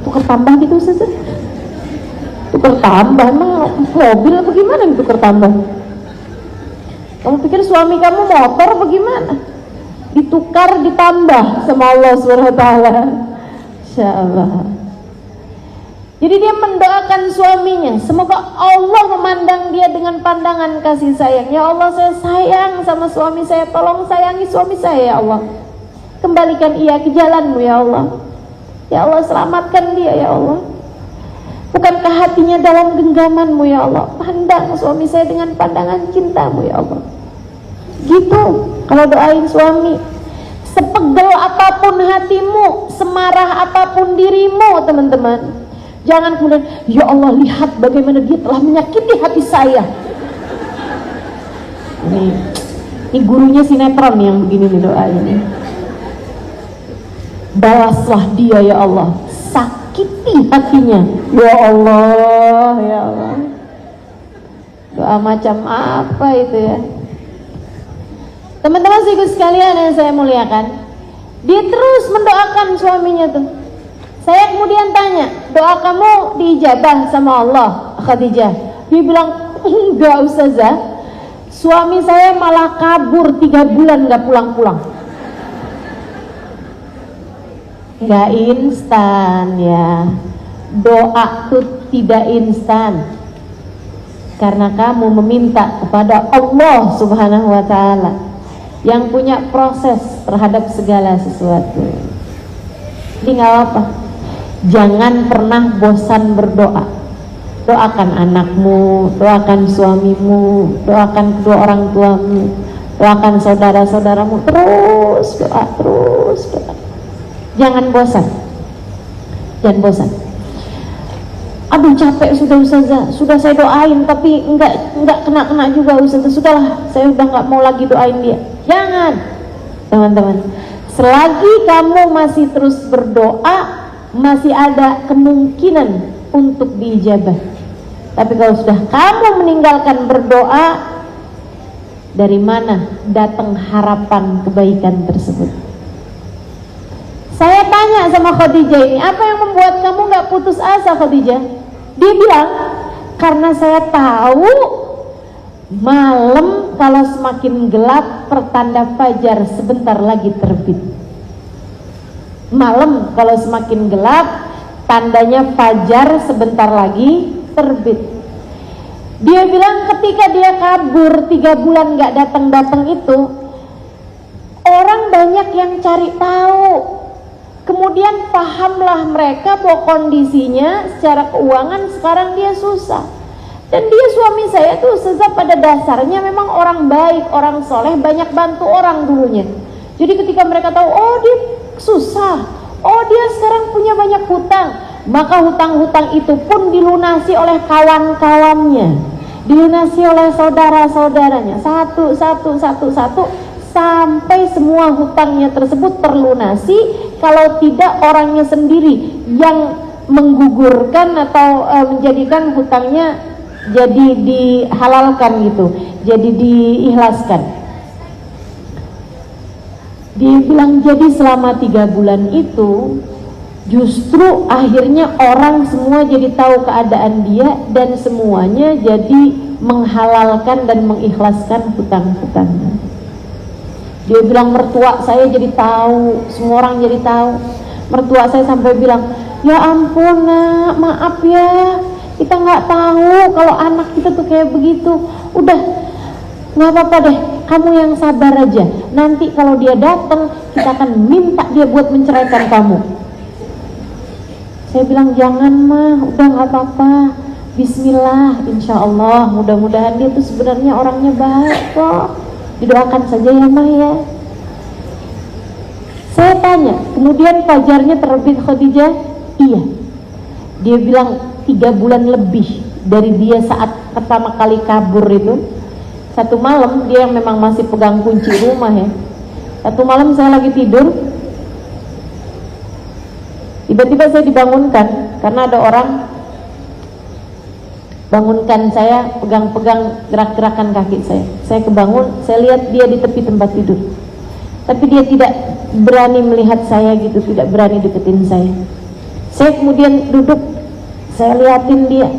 tukar tambah gitu ustazah. Tukar tambah, emang mobil apa gimana tukar tambah? Kamu pikir suami kamu motor apa gimana? Ditukar ditambah sama Allah SWT. Insyaallah. Jadi dia mendoakan suaminya, semoga Allah memandang dia dengan pandangan kasih sayang. Ya Allah, saya sayang sama suami saya, tolong sayangi suami saya ya Allah. Kembalikan ia ke jalanmu ya Allah. Ya Allah, selamatkan dia ya Allah. Bukankah hatinya dalam genggamanmu ya Allah? Pandang suami saya dengan pandangan cintamu ya Allah. Gitu kalau doain suami. Sepegel apapun hatimu, semarah apapun dirimu teman-teman, jangan kemudian, ya Allah lihat bagaimana dia telah menyakiti hati saya. Ini gurunya sinetron yang begini nih doanya nih. Balaslah dia ya Allah, sakiti hatinya. Ya Allah, ya Allah. Doa macam apa itu ya? Teman-teman sekalian sekalian yang saya muliakan, dia terus mendoakan suaminya tuh. Saya kemudian tanya, doa kamu diijabah sama Allah, Khadijah? Dia bilang, enggak ustazah, suami saya malah kabur 3 bulan gak pulang-pulang. Gak instan ya, doa tuh tidak instan, karena kamu meminta kepada Allah Subhanahu wa ta'ala yang punya proses terhadap segala sesuatu. Jadi gak apa-apa, jangan pernah bosan berdoa. Doakan anakmu, doakan suamimu, doakan kedua orang tuamu, doakan saudara-saudaramu, terus doa, terus doa. Jangan bosan, jangan bosan. Aduh capek sudah ustazah, sudah saya doain tapi enggak kena juga ustazah, sudahlah saya udah nggak mau lagi doain dia. Jangan teman-teman, selagi kamu masih terus berdoa, masih ada kemungkinan untuk diijabah. Tapi kalau sudah kamu meninggalkan berdoa, dari mana datang harapan kebaikan tersebut? Saya tanya sama Khadijah ini, apa yang membuat kamu gak putus asa Khadijah? Dia bilang, karena saya tahu malam kalau semakin gelap pertanda fajar sebentar lagi terbit. Malam kalau semakin gelap tandanya fajar sebentar lagi terbit. Dia bilang ketika dia kabur 3 bulan gak datang-datang itu, orang banyak yang cari tahu. Kemudian pahamlah mereka bahwa kondisinya secara keuangan sekarang dia susah. Dan dia suami saya tuh sejak pada dasarnya memang orang baik, orang soleh, banyak bantu orang dulunya. Jadi ketika mereka tahu, oh dia susah, oh dia sekarang punya banyak hutang, maka hutang-hutang itu pun dilunasi oleh kawan-kawannya, dilunasi oleh saudara-saudaranya, satu, sampai semua hutangnya tersebut terlunasi. Kalau tidak orangnya sendiri yang menggugurkan atau menjadikan hutangnya jadi dihalalkan gitu, jadi diikhlaskan. Dia bilang jadi selama 3 bulan itu justru akhirnya orang semua jadi tahu keadaan dia dan semuanya jadi menghalalkan dan mengikhlaskan hutang-hutangnya. Dia bilang mertua saya jadi tahu, semua orang jadi tahu. Mertua saya sampai bilang, ya ampun nak, maaf ya, kita nggak tahu kalau anak kita tuh kayak begitu. Udah, nggak apa-apa deh, kamu yang sabar aja. Nanti kalau dia datang, kita akan minta dia buat menceraikan kamu. Saya bilang jangan mah, udah nggak apa-apa. Bismillah, insya Allah, mudah-mudahan dia tuh sebenarnya orangnya baik kok. Didoakan saja ya mah ya. Saya tanya, kemudian fajarnya terbit Khadijah? Iya. Dia bilang 3 bulan lebih dari dia saat pertama kali kabur itu. Satu malam dia yang memang masih pegang kunci rumah ya. Satu malam saya lagi tidur, Tiba-tiba saya dibangunkan karena ada orang bangunkan saya, pegang-pegang gerak-gerakan kaki saya. Saya kebangun, saya lihat dia di tepi tempat tidur. Tapi dia tidak berani melihat saya gitu, tidak berani deketin saya. Saya kemudian duduk, saya liatin dia,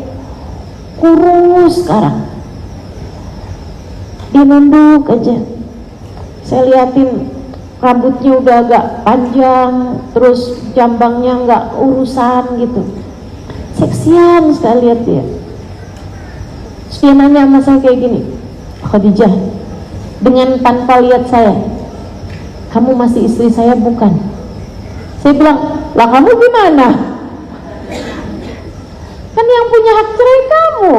kurus sekarang. Dia nunduk aja. Saya liatin rambutnya udah agak panjang, terus jambangnya nggak urusan gitu. Seksian sekali lihat dia. Dia nanya sama saya kayak gini, Khadijah, dengan tanpa lihat saya, kamu masih istri saya bukan? Saya bilang, lah kamu gimana? Kan yang punya hak cerai kamu.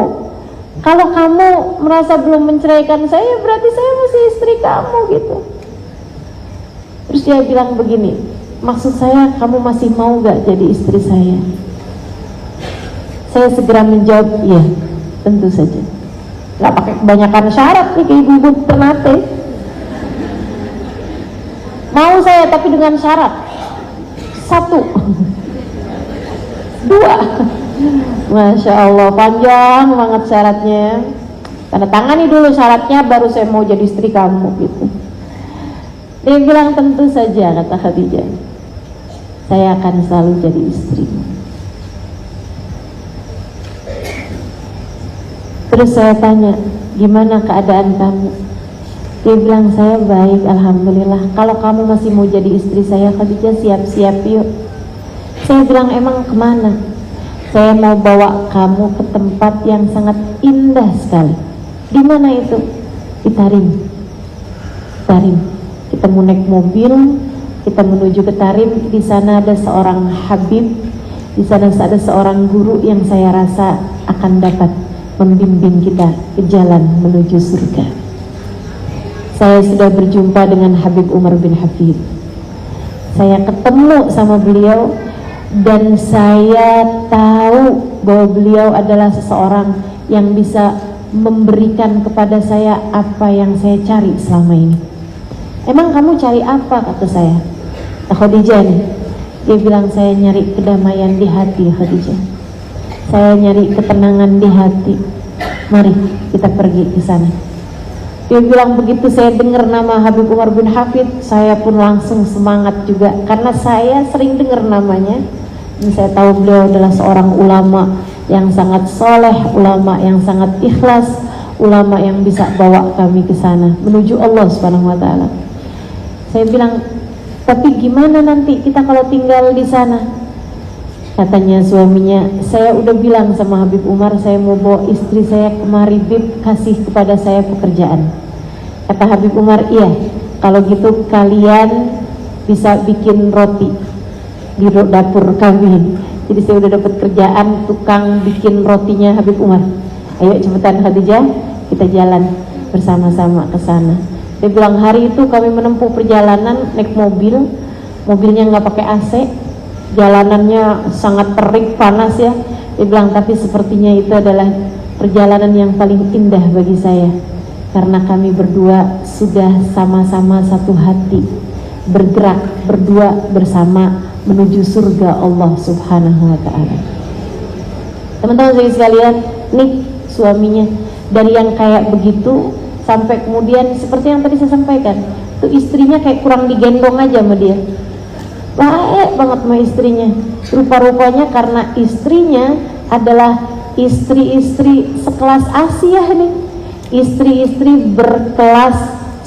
Kalau kamu merasa belum menceraikan saya, berarti saya masih istri kamu gitu. Terus dia bilang begini, maksud saya kamu masih mau gak jadi istri saya? Saya segera menjawab, iya, tentu saja. Gak pakai kebanyakan syarat nih, kayak ibu-ibu Ternate. Mau saya tapi dengan syarat 1, 2. Masya Allah, panjang banget syaratnya. Tanda tangani dulu syaratnya, baru saya mau jadi istri kamu gitu. Dia bilang, tentu saja, kata Khadijah, saya akan selalu jadi istrimu. Terus saya tanya, gimana keadaan kamu? Dia bilang, saya baik, alhamdulillah. Kalau kamu masih mau jadi istri saya, Khadijah, siap-siap yuk. Saya bilang, emang kemana? Saya mau bawa kamu ke tempat yang sangat indah sekali. Di mana itu? Di Tarim. Tarim. Kita mau naik mobil, kita menuju ke Tarim. Di sana ada seorang habib, di sana ada seorang guru yang saya rasa akan dapat membimbing kita ke jalan menuju surga. Saya sudah berjumpa dengan Habib Umar bin Hafid. Saya ketemu sama beliau dan saya tahu bahwa beliau adalah seseorang yang bisa memberikan kepada saya apa yang saya cari selama ini. Emang kamu cari apa, kata saya? Khadijah nih. Dia bilang, saya nyari kedamaian di hati, Khadijah. Saya nyari ketenangan di hati. Mari kita pergi ke sana. Dia bilang, begitu saya dengar nama Habib Umar bin Hafid, saya pun langsung semangat juga, karena saya sering dengar namanya. Dan saya tahu beliau adalah seorang ulama yang sangat soleh, ulama yang sangat ikhlas, ulama yang bisa bawa kami ke sana menuju Allah Subhanahu wa taala. Saya bilang, tapi gimana nanti kita kalau tinggal di sana? Katanya suaminya, saya udah bilang sama Habib Umar, saya mau bawa istri saya kemari, Bib, kasih kepada saya pekerjaan. Kata Habib Umar, iya, kalau gitu kalian bisa bikin roti di dapur kami. Jadi saya udah dapat kerjaan tukang bikin rotinya Habib Umar. Ayo cepetan Khadijah, kita jalan bersama-sama ke sana. Dia bilang, hari itu kami menempuh perjalanan naik mobil, mobilnya nggak pakai AC, jalanannya sangat terik, panas ya. Dia bilang, tapi sepertinya itu adalah perjalanan yang paling indah bagi saya, karena kami berdua sudah sama-sama satu hati, bergerak berdua bersama menuju surga Allah Subhanahu wa ta'ala. Teman-teman sekalian, nih suaminya dari yang kayak begitu sampai kemudian seperti yang tadi saya sampaikan, tuh istrinya kayak kurang digendong aja sama dia. Baik banget sama istrinya. Rupa-rupanya karena istrinya adalah istri-istri sekelas Asia nih, istri-istri berkelas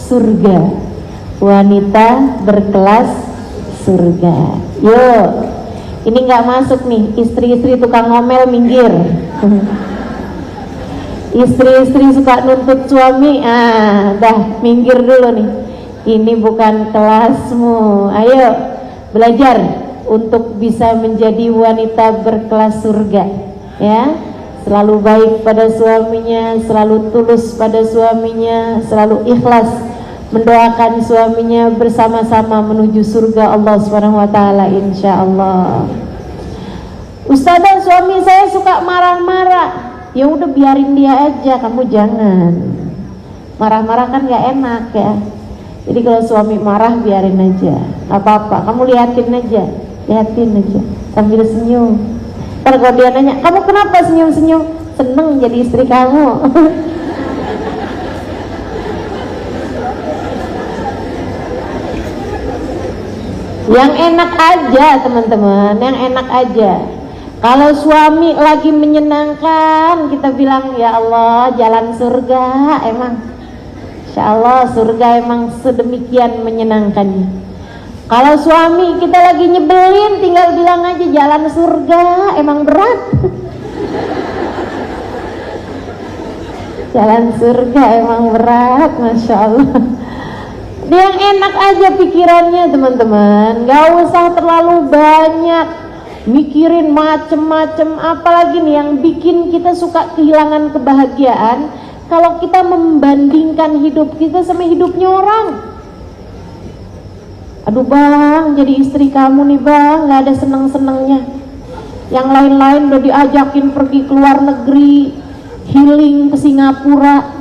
surga, wanita berkelas surga. Yuk, ini nggak masuk nih, istri-istri tukang ngomel minggir. Istri-istri suka nuntut suami, dah minggir dulu nih. Ini bukan kelasmu. Ayo belajar untuk bisa menjadi wanita berkelas surga, ya. Selalu baik pada suaminya, selalu tulus pada suaminya, selalu ikhlas mendoakan suaminya, bersama-sama menuju surga Allah Subhanahu wa taala insyaallah. Ustazah, suami saya suka marah-marah. Ya udah biarin dia aja, kamu jangan. Marah-marah kan gak enak ya. Jadi kalau suami marah biarin aja, gak apa-apa, kamu liatin aja. sambil senyum. Ntar kalau dia nanya, kamu kenapa senyum-senyum? Seneng jadi istri kamu. Yang enak aja teman-teman, yang enak aja. Kalau suami lagi menyenangkan, kita bilang ya Allah jalan surga emang. Insya Allah surga emang sedemikian menyenangkannya. Kalau suami kita lagi nyebelin, tinggal bilang aja jalan surga emang berat. Jalan surga emang berat, Masya Allah. Dia yang enak aja pikirannya teman-teman, gak usah terlalu banyak mikirin macem-macem. Apalagi nih yang bikin kita suka kehilangan kebahagiaan, kalau kita membandingkan hidup kita sama hidupnya orang. Aduh bang, jadi istri kamu nih bang, gak ada seneng-senengnya. Yang lain-lain udah diajakin pergi ke luar negeri, healing ke Singapura.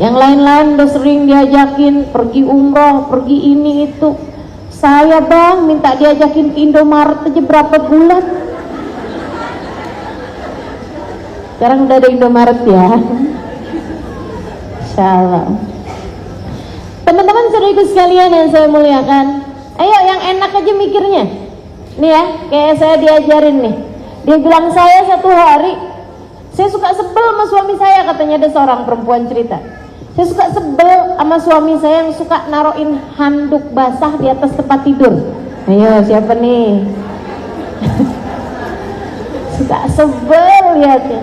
Yang lain-lain udah sering diajakin pergi umroh, pergi ini itu. Saya bang minta diajakin ke Indomaret aja berapa bulan. Sekarang udah ada Indomaret ya. Insya Allah. Teman-teman saudaraku sekalian yang saya muliakan, ayo yang enak aja mikirnya. Nih ya, kayak saya diajarin nih. Dia bilang saya satu hari, saya suka sebel sama suami saya, katanya ada seorang perempuan cerita. Saya suka sebel sama suami saya yang suka naruhin handuk basah di atas tempat tidur. Ayo siapa nih? Suka sebel lihatnya.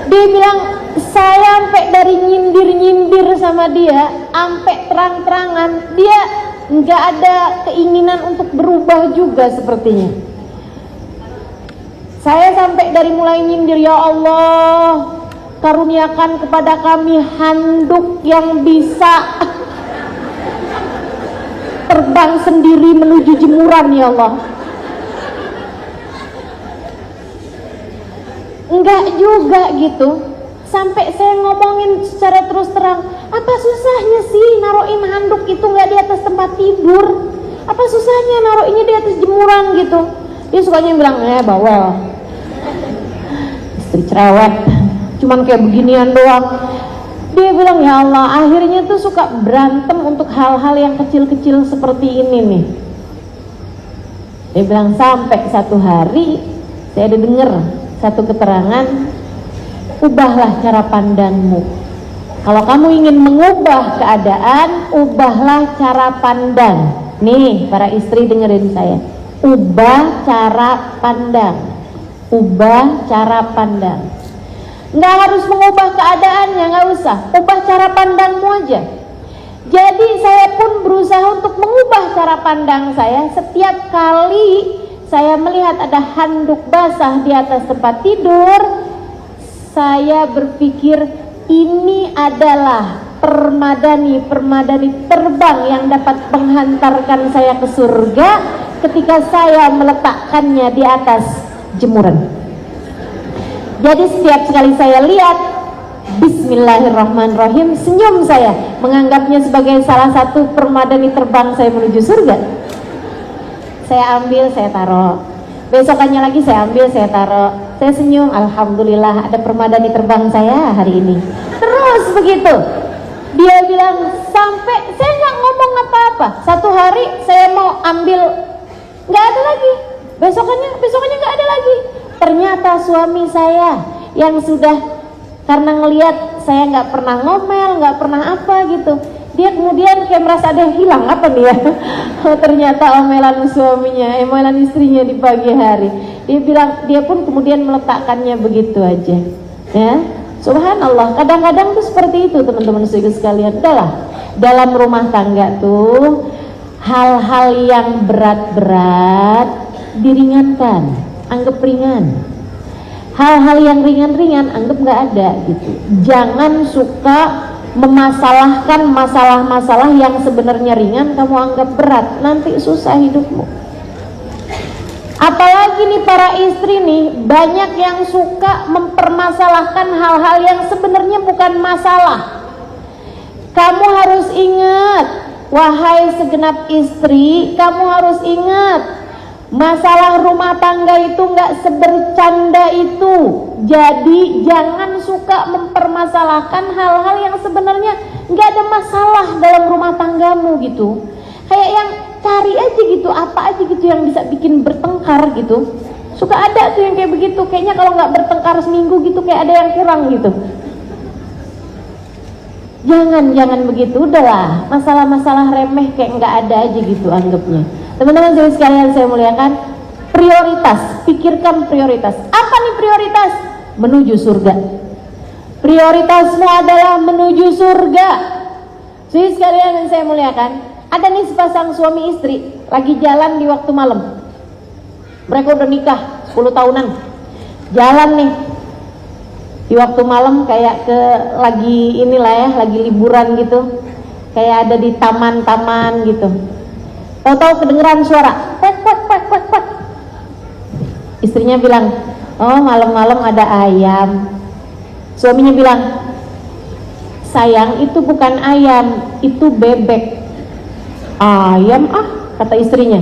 Dia bilang saya sampai dari nyindir-nyindir sama dia, sampai terang-terangan dia nggak ada keinginan untuk berubah juga sepertinya. Saya sampai dari mulai nyindir, ya Allah karuniakan kepada kami handuk yang bisa terbang sendiri menuju jemuran ya Allah. Enggak juga gitu. Sampai saya ngomongin secara terus terang, apa susahnya sih naruhin handuk itu nggak di atas tempat tidur? Apa susahnya naruhinnya di atas jemuran gitu? Dia sukanya bilang, bawel, istri cerewet, cuman kayak beginian doang. Dia bilang, ya Allah, akhirnya tuh suka berantem untuk hal-hal yang kecil-kecil seperti ini nih. Dia bilang sampai satu hari saya ada dengar satu keterangan, ubahlah cara pandangmu. Kalau kamu ingin mengubah keadaan, ubahlah cara pandang. Nih para istri dengerin saya, ubah cara pandang. Ubah cara pandang. Nggak harus mengubah keadaannya, nggak usah, ubah cara pandangmu aja. Jadi saya pun berusaha untuk mengubah cara pandang saya. Setiap kali saya melihat ada handuk basah di atas tempat tidur, saya berpikir ini adalah permadani terbang yang dapat menghantarkan saya ke surga ketika saya meletakkannya di atas jemuran. Jadi setiap sekali saya lihat, bismillahirrahmanirrahim, senyum saya, menganggapnya sebagai salah satu permadani terbang saya menuju surga. Saya ambil, saya taruh. Besokannya lagi saya ambil, saya taruh. Saya senyum, alhamdulillah ada permadani terbang saya hari ini. Terus begitu. Dia bilang sampai saya nggak ngomong apa-apa. Satu hari saya mau ambil, nggak ada lagi. Besokannya nggak ada lagi. Ternyata suami saya yang sudah, karena ngelihat saya nggak pernah ngomel, nggak pernah apa gitu, dia kemudian kayak merasa ada yang hilang apa nih ya. Oh, ternyata omelan suaminya, omelan istrinya di pagi hari. Dia bilang, dia pun kemudian meletakkannya begitu aja. Ya, subhanallah. Kadang-kadang tuh seperti itu teman-teman sekalian. Udahlah, dalam rumah tangga tuh hal-hal yang berat-berat diringankan, anggap ringan. Hal-hal yang ringan-ringan anggap nggak ada gitu. Jangan suka memasalahkan masalah-masalah yang sebenarnya ringan kamu anggap berat, nanti susah hidupmu. Apalagi nih para istri nih, banyak yang suka mempermasalahkan hal-hal yang sebenarnya bukan masalah. Kamu harus ingat, wahai segenap istri, kamu harus ingat Masalah rumah tangga itu nggak sebercanda itu. Jadi jangan suka mempermasalahkan hal-hal yang sebenarnya nggak ada masalah dalam rumah tanggamu gitu. Kayak yang cari aja gitu, apa aja gitu yang bisa bikin bertengkar gitu. Suka ada tuh yang kayak begitu. Kayaknya kalau nggak bertengkar seminggu gitu kayak ada yang kurang gitu. Jangan begitu, udahlah. Masalah-masalah remeh kayak nggak ada aja gitu anggapnya. Teman-teman sekalian saya muliakan, prioritas, pikirkan prioritas. Apa nih prioritas? Menuju surga. Prioritasmu adalah menuju surga. Jadi sekalian yang saya muliakan, ada nih sepasang suami istri lagi jalan di waktu malam. Mereka udah nikah 10 tahunan. Jalan nih di waktu malam kayak ke lagi inilah ya, lagi liburan gitu. Kayak ada di taman-taman gitu. Tahu-tahu kedengeran suara kwek kwek kwek kwek kwek. Istrinya bilang, "Oh, malam-malam ada ayam." Suaminya bilang, "Sayang, itu bukan ayam, itu bebek." "Ayam ah," kata istrinya.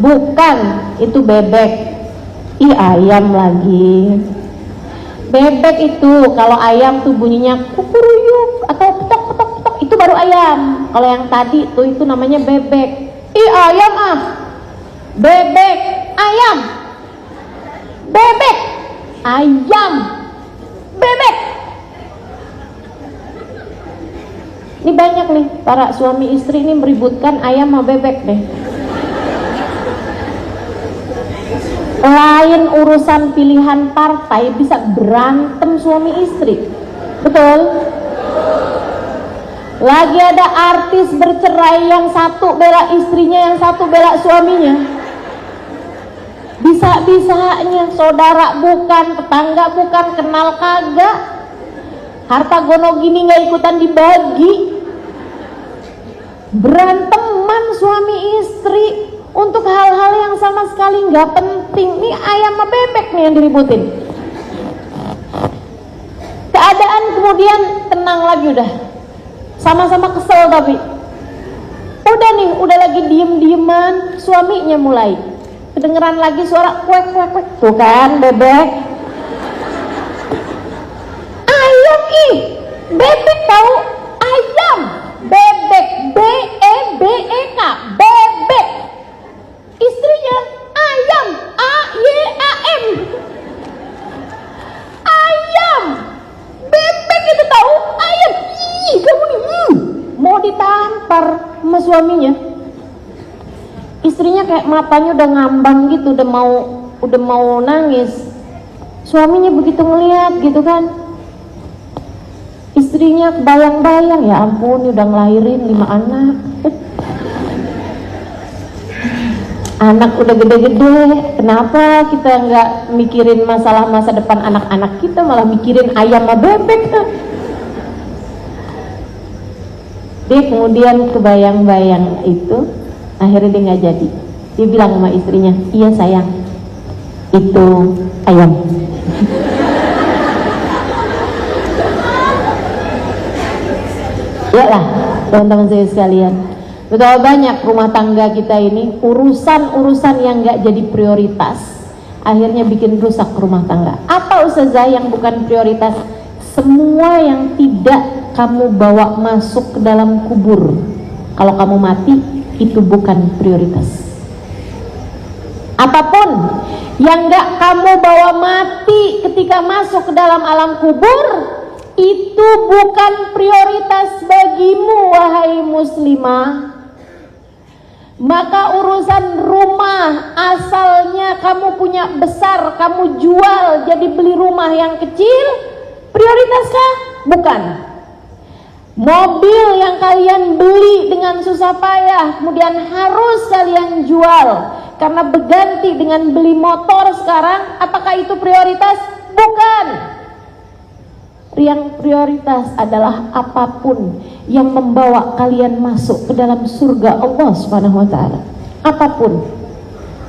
"Bukan, itu bebek." "Ih, ayam lagi." Bebek itu, kalau ayam tuh bunyinya kukuruyuk atau petok petok petok, itu baru ayam. Kalau yang tadi tuh itu namanya bebek. "Ih, ayam ah." "Bebek, ayam." "Bebek, ayam." "Bebek." Ini banyak nih para suami istri ini meributkan ayam sama bebek deh. Lain urusan pilihan partai bisa berantem suami istri. Betul? Lagi ada artis bercerai, yang satu bela istrinya, yang satu bela suaminya. Bisa-bisanya saudara bukan, tetangga bukan, kenal kagak, harta gono gini nggak ikutan dibagi. Beranteman suami istri untuk hal-hal yang sama sekali nggak penting. Nih ayam sama bebek nih yang diributin. Keadaan kemudian tenang lagi udah. Sama-sama kesel tapi udah nih, udah lagi diem-dieman, suaminya mulai kedengeran lagi suara kwek kwek kwek. Tuh kan bebek, ayam ih, bebek tahu, ayam, bebek, B-E-B-E-K, bebek. Istrinya ayam, A-Y-A-M, ayam, bebek itu tahu, ayam. Ih, kamu nih mau ditampar sama suaminya. Istrinya kayak matanya udah ngambang gitu, udah mau nangis. Suaminya begitu ngeliat gitu kan, istrinya kebayang-bayang, ya ampun udah ngelahirin 5 anak. Anak udah gede-gede, kenapa kita nggak mikirin masalah masa depan anak-anak kita, malah mikirin ayam sama bebek. Dia kemudian kebayang-bayang itu, akhirnya dia nggak jadi. Dia bilang sama istrinya, "Iya sayang, itu ayam." Ya lah teman-teman saya sekalian, betapa banyak rumah tangga kita ini urusan-urusan yang nggak jadi prioritas, akhirnya bikin rusak rumah tangga. Apa ustazah yang bukan prioritas? Semua yang tidak kamu bawa masuk ke dalam kubur, kalau kamu mati, itu bukan prioritas. Apapun yang gak kamu bawa mati ketika masuk ke dalam alam kubur, itu bukan prioritas bagimu, wahai muslimah. Maka urusan rumah asalnya kamu punya besar, kamu jual jadi beli rumah yang kecil, prioritaskah? Bukan. Mobil yang kalian beli dengan susah payah kemudian harus kalian jual karena berganti dengan beli motor sekarang, apakah itu prioritas? Bukan. Yang prioritas adalah apapun yang membawa kalian masuk ke dalam surga Allah Subhanahu wa taala. Apapun.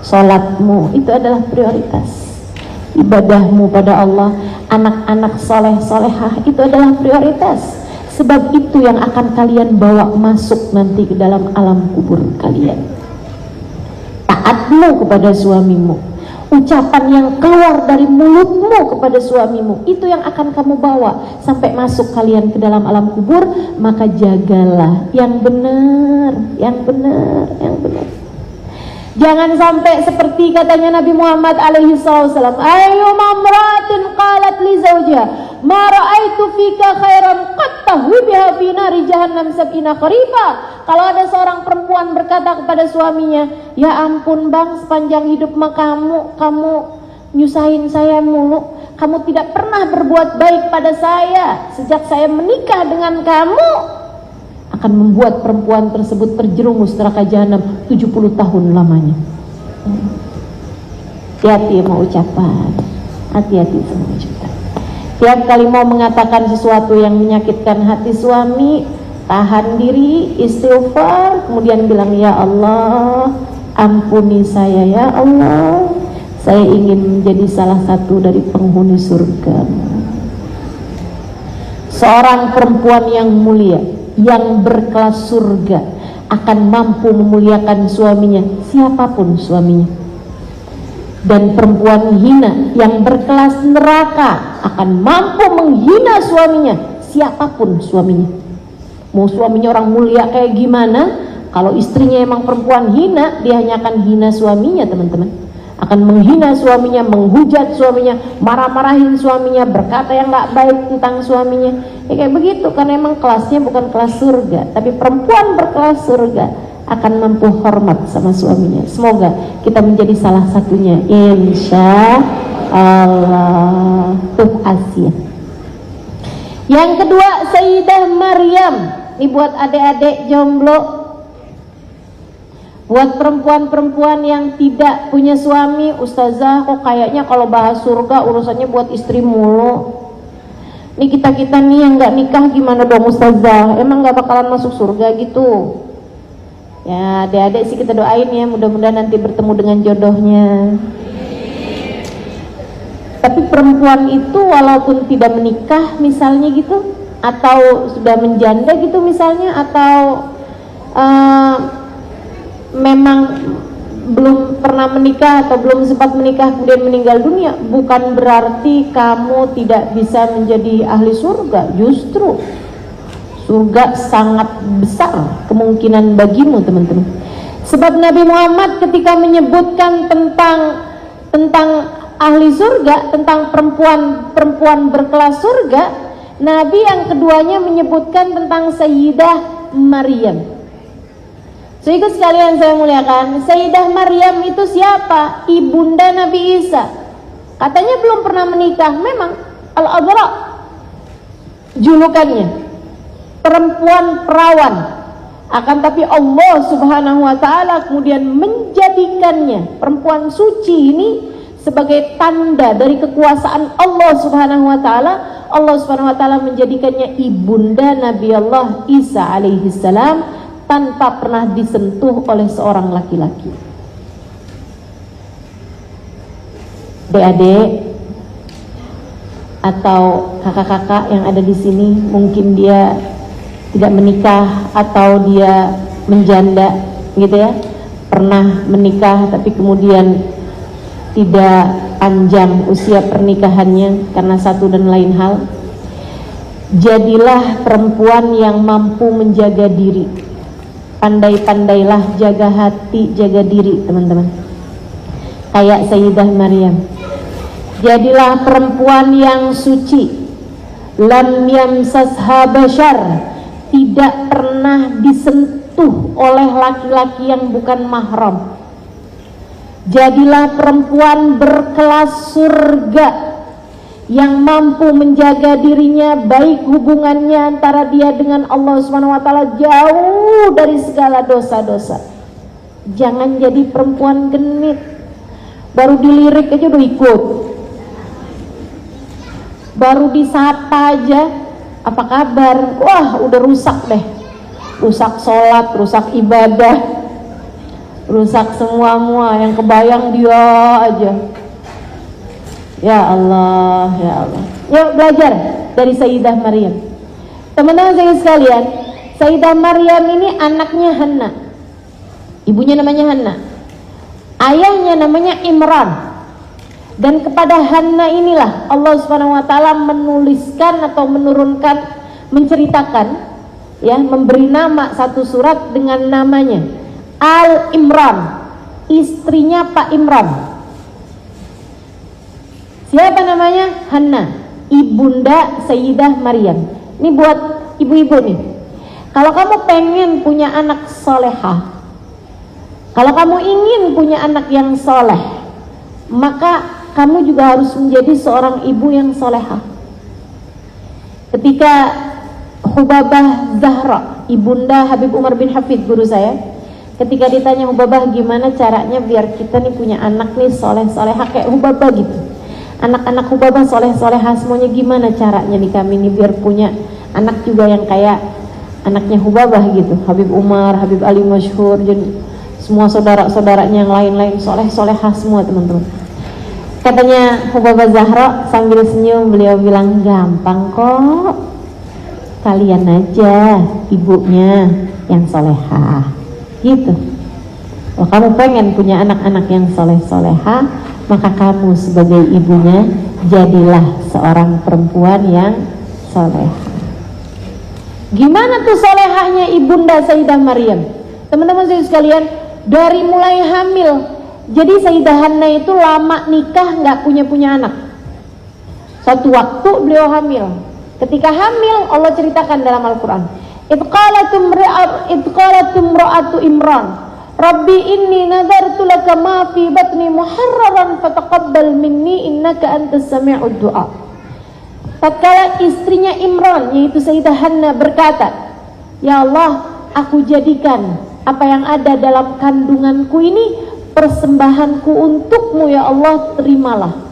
Salatmu itu adalah prioritas. Ibadahmu pada Allah, anak-anak soleh solehah itu adalah prioritas. Sebab itu yang akan kalian bawa masuk nanti ke dalam alam kubur kalian. Tak taatmu kepada suamimu, ucapan yang keluar dari mulutmu kepada suamimu, itu yang akan kamu bawa sampai masuk kalian ke dalam alam kubur. Maka jagalah yang benar, yang benar, yang benar. Jangan sampai seperti katanya Nabi Muhammad alaihi wasallam, ayyuma imra'atin qalat li zawjiha ma ra'aitu fika khairan qad tahwi biha fi nari jahannam sab'ina kharifa. Kalau ada seorang perempuan berkata kepada suaminya, ya ampun bang, sepanjang hidup kamu nyusahin saya mulu, kamu tidak pernah berbuat baik pada saya, sejak saya menikah dengan kamu, akan membuat perempuan tersebut terjerumus neraka jahanam 70 tahun lamanya. Hati-hati mau ucapan, hati-hati sama ucapan. Tiap kali mau mengatakan sesuatu yang menyakitkan hati suami, tahan diri, istighfar, kemudian bilang, ya Allah, ampuni saya ya Allah, saya ingin menjadi salah satu dari penghuni surga. Seorang perempuan yang mulia, yang berkelas surga, akan mampu memuliakan suaminya, siapapun suaminya. Dan perempuan hina yang berkelas neraka akan mampu menghina suaminya, siapapun suaminya. Mau suaminya orang mulia kayak gimana, kalau istrinya emang perempuan hina, dia hanya akan hina suaminya, teman-teman. Akan menghina suaminya, menghujat suaminya, marah-marahin suaminya, berkata yang gak baik tentang suaminya. Ya kayak begitu, karena emang kelasnya bukan kelas surga. Tapi perempuan berkelas surga akan mampu hormat sama suaminya. Semoga kita menjadi salah satunya, insya Allah. Tuh Asia. Yang kedua, Sayyidah Maryam. Ini buat adik-adik jomblo, buat perempuan-perempuan yang tidak punya suami. Ustazah, kok kayaknya kalau bahas surga urusannya buat istri mulu. Nih kita-kita nih yang gak nikah gimana dong Ustazah? Emang gak bakalan masuk surga gitu? Ya adik-adik sih kita doain ya, mudah-mudahan nanti bertemu dengan jodohnya. Tapi perempuan itu walaupun tidak menikah misalnya gitu, atau sudah menjanda gitu misalnya, atau memang belum pernah menikah atau belum sempat menikah kemudian meninggal dunia, bukan berarti kamu tidak bisa menjadi ahli surga. Justru surga sangat besar kemungkinan bagimu, teman-teman. Sebab Nabi Muhammad ketika menyebutkan tentang ahli surga, tentang perempuan berkelas surga, Nabi yang keduanya menyebutkan tentang Sayyidah Maryam. So, ikut sekalian saya muliakan, Sayyidah Maryam itu siapa? Ibunda Nabi Isa. Katanya belum pernah menikah. Memang Al-Adra julukannya, perempuan perawan. Akan tapi Allah Subhanahu wa taala kemudian menjadikannya, perempuan suci ini, sebagai tanda dari kekuasaan Allah Subhanahu wa taala. Allah Subhanahu wa taala menjadikannya ibunda Nabi Allah Isa alaihi salam, tanpa pernah disentuh oleh seorang laki-laki. Adik-adik atau kakak-kakak yang ada di sini, mungkin dia tidak menikah atau dia menjanda gitu ya, pernah menikah tapi kemudian tidak panjang usia pernikahannya karena satu dan lain hal. Jadilah perempuan yang mampu menjaga diri. Pandai-pandailah jaga hati, jaga diri, teman-teman. Kayak Sayyidah Maryam. Jadilah perempuan yang suci. Lam yamsasha bashar, tidak pernah disentuh oleh laki-laki yang bukan mahram. Jadilah perempuan berkelas surga yang mampu menjaga dirinya, baik hubungannya antara dia dengan Allah Subhanahu wa taala jauh dari segala dosa-dosa. Jangan jadi perempuan genit, baru dilirik aja udah ikut, baru disapa aja apa kabar, wah udah rusak deh, rusak sholat, rusak ibadah, rusak semua yang kebayang dia aja. Ya Allah, ya Allah. Yuk belajar dari Sayyidah Maryam. Teman-teman saya sekalian, Sayyidah Maryam ini anaknya Hanna. Ibunya namanya Hanna. Ayahnya namanya Imran. Dan kepada Hanna inilah Allah Subhanahu wa taala menuliskan atau menurunkan, menceritakan, ya, memberi nama satu surat dengan namanya Al Imran, istrinya Pak Imran. Siapa namanya? Hanna, ibunda Sayyidah Maryam. Ini buat ibu-ibu nih. Kalau kamu pengen punya anak solehah, kalau kamu ingin punya anak yang soleh, maka kamu juga harus menjadi seorang ibu yang solehah. Ketika Hubabah Zahra, ibunda Habib Umar bin Hafid, guru saya, ketika ditanya Hubabah gimana caranya biar kita nih punya anak nih soleh-solehah kayak Hubabah gitu, anak-anak Hubabah soleh-solehah semuanya, gimana caranya nih kami nih biar punya anak juga yang kayak anaknya Hubabah gitu, Habib Umar, Habib Ali Masyhur, dan semua saudara-saudaranya yang lain-lain soleh-solehah semua teman-teman. Katanya Hubabah Zahra sambil senyum, beliau bilang, gampang kok, kalian aja ibunya yang solehah gitu. Kalau kamu pengen punya anak-anak yang soleh-solehah, maka kamu sebagai ibunya jadilah seorang perempuan yang solehah. Gimana tuh solehahnya ibunda Sayyidah Maryam? Teman-teman sekalian, dari mulai hamil. Jadi Sayyidah Hanna itu lama nikah nggak punya anak. Satu waktu beliau hamil. Ketika hamil, Allah ceritakan dalam Al-Quran, idqalatum ra'atu Imran, Rabbi inni nadartu laka ma fi batni muharraran fataqabbal minni innaka antas sami'ud du'a. Tatkala istrinya Imran, yaitu Sayyidah Hanna, berkata, ya Allah, aku jadikan apa yang ada dalam kandunganku ini persembahanku untukmu, ya Allah, terimalah.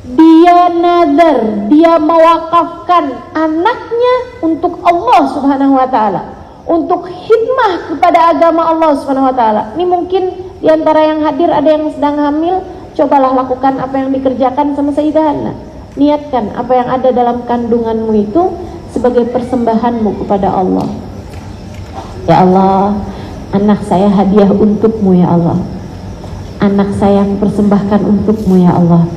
Dia nadar, dia mewakafkan anaknya untuk Allah Subhanahu wa taala, untuk khidmah kepada agama Allah Subhanahu wa taala. Ini mungkin diantara yang hadir ada yang sedang hamil, cobalah lakukan apa yang dikerjakan sama Sayyidah Hanna. Niatkan apa yang ada dalam kandunganmu itu sebagai persembahanmu kepada Allah. Ya Allah, anak saya hadiah untukmu ya Allah. Anak saya persembahkan untukmu ya Allah,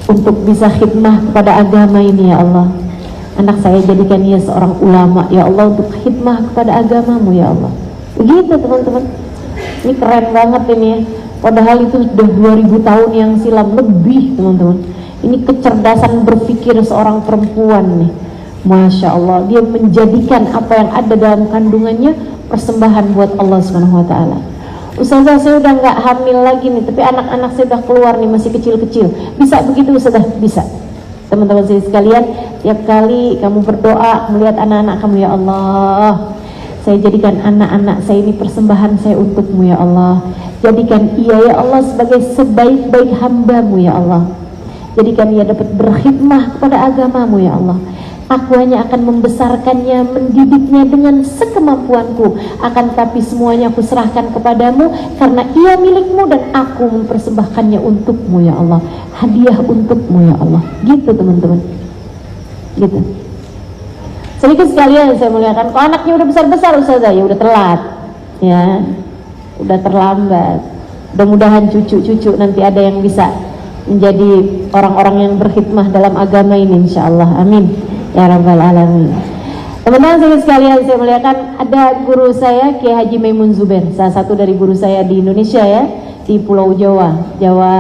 untuk bisa khidmah kepada agama ini ya Allah. Anak saya jadikan dia seorang ulama ya Allah, untuk khidmah kepada agamamu ya Allah. Begitu teman-teman. Ini keren banget ini ya. Padahal itu sudah 2000 tahun yang silam lebih teman-teman. Ini kecerdasan berpikir seorang perempuan nih. Masya Allah, dia menjadikan apa yang ada dalam kandungannya persembahan buat Allah Subhanahu wa taala. Ustazah, saya udah nggak hamil lagi nih, tapi anak-anak saya udah keluar nih, masih kecil-kecil. Bisa begitu Ustazah? Bisa. Teman-teman saya sekalian, tiap kali kamu berdoa melihat anak-anak kamu, ya Allah, saya jadikan anak-anak saya ini persembahan saya untukmu ya Allah. Jadikan ia ya Allah sebagai sebaik-baik hambamu ya Allah. Jadikan ia dapat berkhidmah kepada agamamu ya Allah. Aku hanya akan membesarkannya, mendidiknya dengan sekemampuanku. Akan tapi semuanya aku serahkan kepadamu, karena ia milikmu dan aku mempersembahkannya untukmu ya Allah. Hadiah untukmu ya Allah. Gitu teman-teman. Gitu. Sedikit sekalian saya muliakan, kalau anaknya udah besar-besar Ustazah, ya udah telat. Ya, udah terlambat. Mudah-mudahan cucu-cucu nanti ada yang bisa menjadi orang-orang yang berkhidmah dalam agama ini insyaallah. Amin. Ya Rabbal Alamin. Teman-teman sekalian saya muliakan, ada guru saya Kiai Haji Maimun Zubair, salah satu dari guru saya di Indonesia ya, di Pulau Jawa, Jawa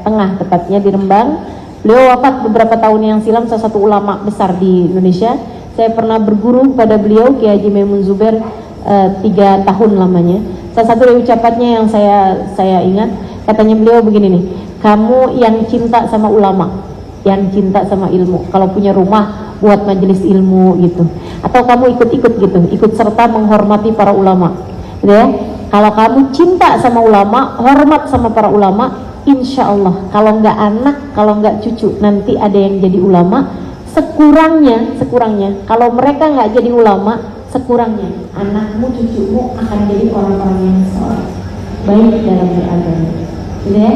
Tengah tepatnya di Rembang. Beliau wafat beberapa tahun yang silam, salah satu ulama besar di Indonesia. Saya pernah berguru pada beliau Kiai Haji Maimun Zubair 3 tahun lamanya. Salah satu dari ucapannya yang saya ingat, katanya beliau begini nih, kamu yang cinta sama ulama, yang cinta sama ilmu, kalau punya rumah buat majelis ilmu gitu, atau kamu ikut-ikut gitu, ikut serta menghormati para ulama gitu ya. Kalau kamu cinta sama ulama, hormat sama para ulama, insya Allah kalau nggak anak, kalau nggak cucu, nanti ada yang jadi ulama. Sekurangnya kalau mereka nggak jadi ulama, sekurangnya anakmu, cucumu akan jadi orang-orang yang soleh, baik dalam beragama gitu ya.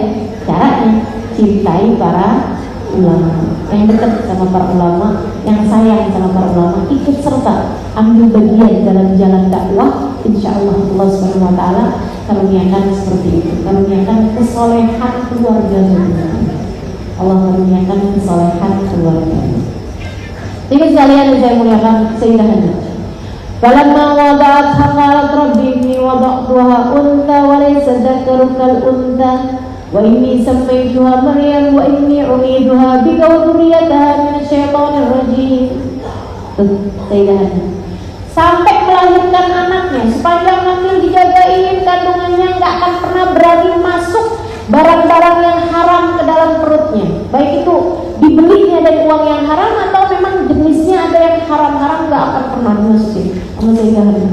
Caranya cintai para ulama, yang dekat sama para ulama, yang sayang sama para ulama, ikut serta ambil bagian dalam jalan dakwah. Insya Allah Allah Subhanahu Wa Taala karuniakan seperti itu, karuniakan kesolehan keluarga kita. Allah karuniakan kesolehan keluarga. Jadi sekalian yang saya muliakan, Sayyidah Hana. Falamma wada'atha qalat rabbi inni wada'tuha unta wa laysa dzakaru kal unta wa inni sammaytuha Maryam wa inni u'iduha bika wa dzurriyyataha minasyaitonir rajim. Sayyidah Hana sampai melahirkan anaknya, sepanjang hamil dijagain kandungannya, nggak akan pernah berani masuk barang-barang yang haram ke dalam perutnya, baik itu dibelinya dari uang yang haram atau memang jenisnya ada yang haram-haram, nggak akan pernah dimasukin.